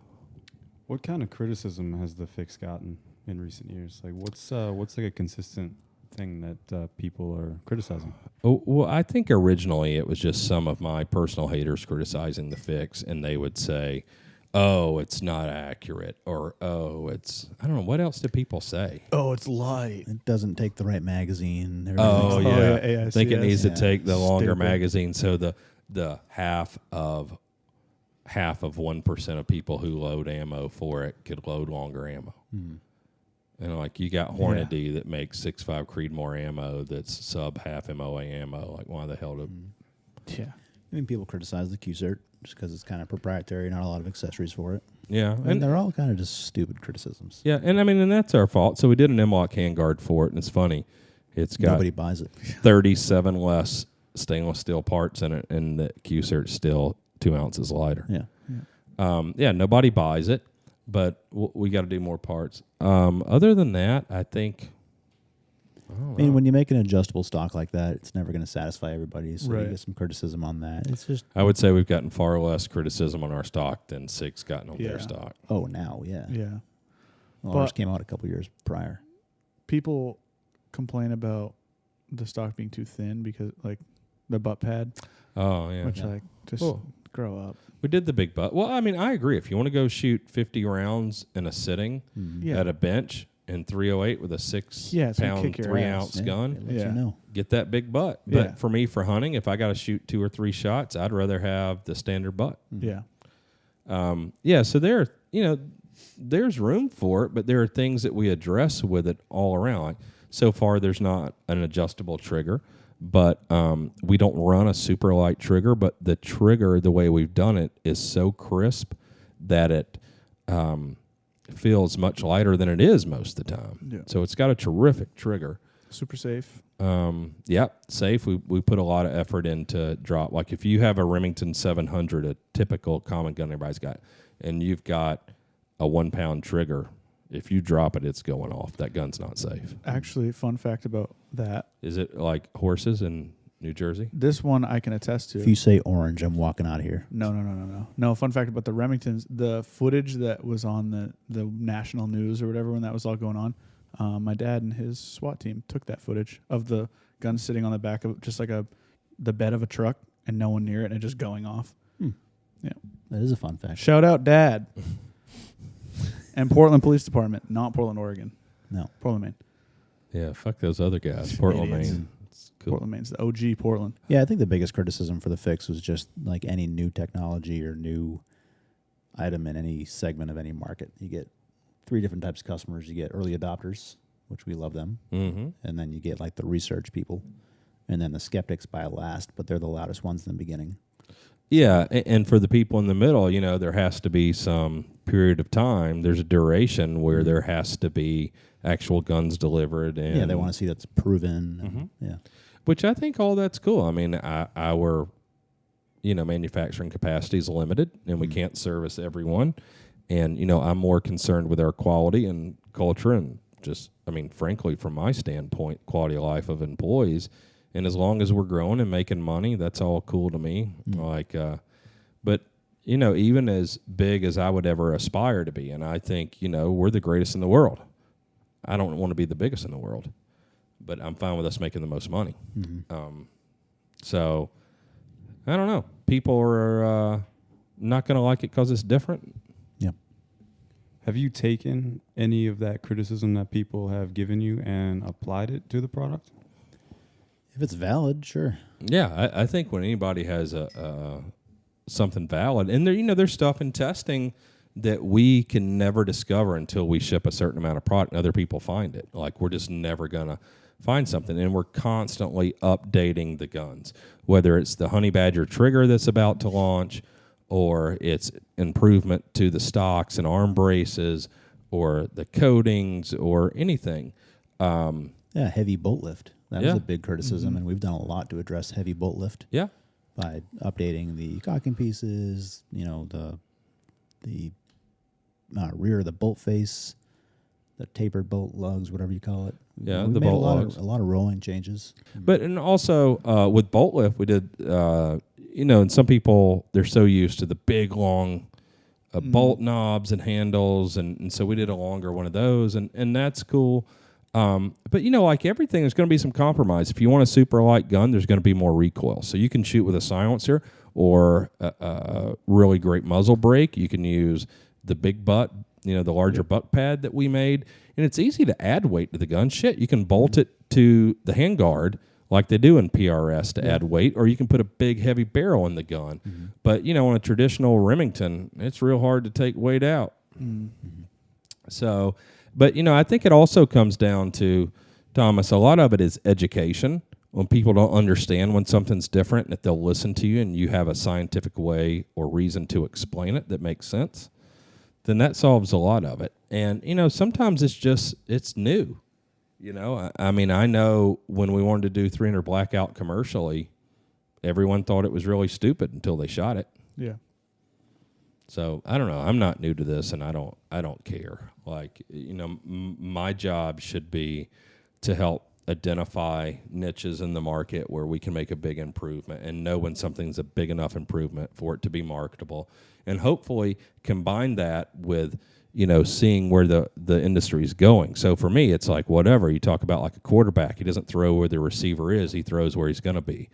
What kind of criticism has the Fix gotten in recent years? Like, what's like a consistent thing that people are criticizing? Oh, well, I think originally it was just some of my personal haters criticizing the Fix, and they would say, "Oh, it's not accurate," or "Oh, it's..." I don't know, what else do people say? Oh, it's light. It doesn't take the right magazine. Oh, yeah. yeah, I think it needs to Yeah. take the longer Stupid. magazine, so the half of 1% of people who load ammo for it could load longer ammo. And like you got Hornady that makes 6.5 Creedmoor ammo that's sub half MOA ammo. Like, why the hell do? Yeah. I mean, people criticize the Q-Cert just because it's kind of proprietary, not a lot of accessories for it. Yeah, And they're all kind of just stupid criticisms. yeah, and I mean, and that's our fault. So we did an M-Lock handguard for it, and it's funny. It's got Nobody buys it. 37 less stainless steel parts in it, and the Q-Cert's still 2 ounces lighter. Yeah. Nobody buys it, but we got to do more parts. Other than that, I think. I mean, when you make an adjustable stock like that, it's never going to satisfy everybody. So Right. you get some criticism on that. It's just, I would say we've gotten far less criticism on our stock than SIG's gotten on their Yeah. stock. oh, now, yeah. Yeah. Well, ours But- came out a couple years prior. People complain about the stock being too thin because, like, the butt pad, Oh, yeah. which, like, just Cool. grow up. We did the big butt. Well, I mean, I agree. If you want to go shoot 50 rounds in a sitting Yeah. at a bench in 308 with a Yeah, it's gonna 6-pound, kick your 3 ass. ounce Yeah, gun, it lets Yeah. you know. get that big butt. Yeah. But for me, for hunting, if I got to shoot 2 or 3 shots, I'd rather have the standard butt. Yeah. So there's room for it, but there are things that we address with it all around. Like, so far, there's not an adjustable trigger, but we don't run a super light trigger. But the trigger, the way we've done it, is so crisp that it feels much lighter than it is most of the time. Yeah. So it's got a terrific trigger. Super safe. Safe. We put a lot of effort into drop. Like if you have a Remington 700, a typical common gun everybody's got, and you've got a 1 pound trigger, if you drop it, it's going off. That gun's not safe. Actually, fun fact about that. Is it like horses in New Jersey? This one I can attest to. If you say orange, I'm walking out of here. No. No, fun fact about the Remingtons, the footage that was on the national news or whatever when that was all going on, my dad and his SWAT team took that footage of the gun sitting on the back of just like the bed of a truck and no one near it and it just going off. Yeah. That is a fun fact. Shout out Dad. And Portland Police Department, not Portland, Oregon. No. Portland, Maine. Yeah, fuck those other guys. Portland, Idiots. Maine. It's cool. Portland, Maine's the OG Portland. Yeah, I think the biggest criticism for the Fix was just like any new technology or new item in any segment of any market. You get 3 different types of customers. You get early adopters, which we love them. Mm-hmm. And then you get like the research people. And then the skeptics by last, but they're the loudest ones in the beginning. Yeah, and for the people in the middle, there has to be some period of time. There's a duration where there has to be actual guns delivered. And Yeah, they want to see that's proven. And, yeah. Which I think all that's cool. I mean, our manufacturing capacity is limited, and we can't service everyone. And I'm more concerned with our quality and culture, and just, frankly, from my standpoint, quality of life of employees. And as long as we're growing and making money, that's all cool to me. But even as big as I would ever aspire to be, and I think we're the greatest in the world. I don't want to be the biggest in the world, but I'm fine with us making the most money. So I don't know. People are not going to like it because it's different. Yeah. Have you taken any of that criticism that people have given you and applied it to the product? If it's valid, sure. Yeah, I think when anybody has something valid, and there's stuff in testing that we can never discover until we ship a certain amount of product and other people find it. Like, we're just never going to find something, and we're constantly updating the guns, whether it's the Honey Badger trigger that's about to launch, or it's improvement to the stocks and arm braces, or the coatings, or anything. Heavy bolt lift. That Yeah. was a big criticism, and we've done a lot to address heavy bolt lift. Yeah. By updating the cocking pieces, the rear of the bolt face, the tapered bolt lugs, whatever you call it. Yeah, we the made bolt lugs. a lot of rolling changes. But and also with bolt lift, we did. And some people, they're so used to the big long bolt knobs and handles, and so we did a longer one of those, and that's cool. But like everything, there's going to be some compromise. If you want a super light gun, there's going to be more recoil. So you can shoot with a silencer or a really great muzzle brake. You can use the big butt, the larger butt pad that we made, and it's easy to add weight to the gun. Shit, you can bolt it to the handguard like they do in PRS to add weight, or you can put a big heavy barrel in the gun. But on a traditional Remington, it's real hard to take weight out. So, but I think it also comes down to, Thomas, a lot of it is education. When people don't understand when something's different, and if they'll listen to you and you have a scientific way or reason to explain it that makes sense, then that solves a lot of it. And sometimes it's new. I know when we wanted to do 300 Blackout commercially, everyone thought it was really stupid until they shot it. Yeah. So I don't know. I'm not new to this, and I don't care. Like, my job should be to help identify niches in the market where we can make a big improvement and know when something's a big enough improvement for it to be marketable, and hopefully combine that with seeing where the industry is going. So for me, it's like whatever. You talk about like a quarterback. He doesn't throw where the receiver is. He throws where he's going to be.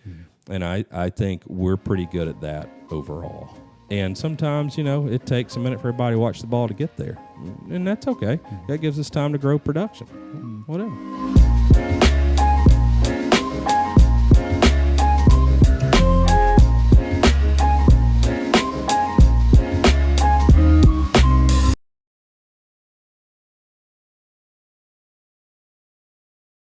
And I think we're pretty good at that overall. And sometimes, it takes a minute for everybody to watch the ball to get there. And that's okay. That gives us time to grow production. Whatever.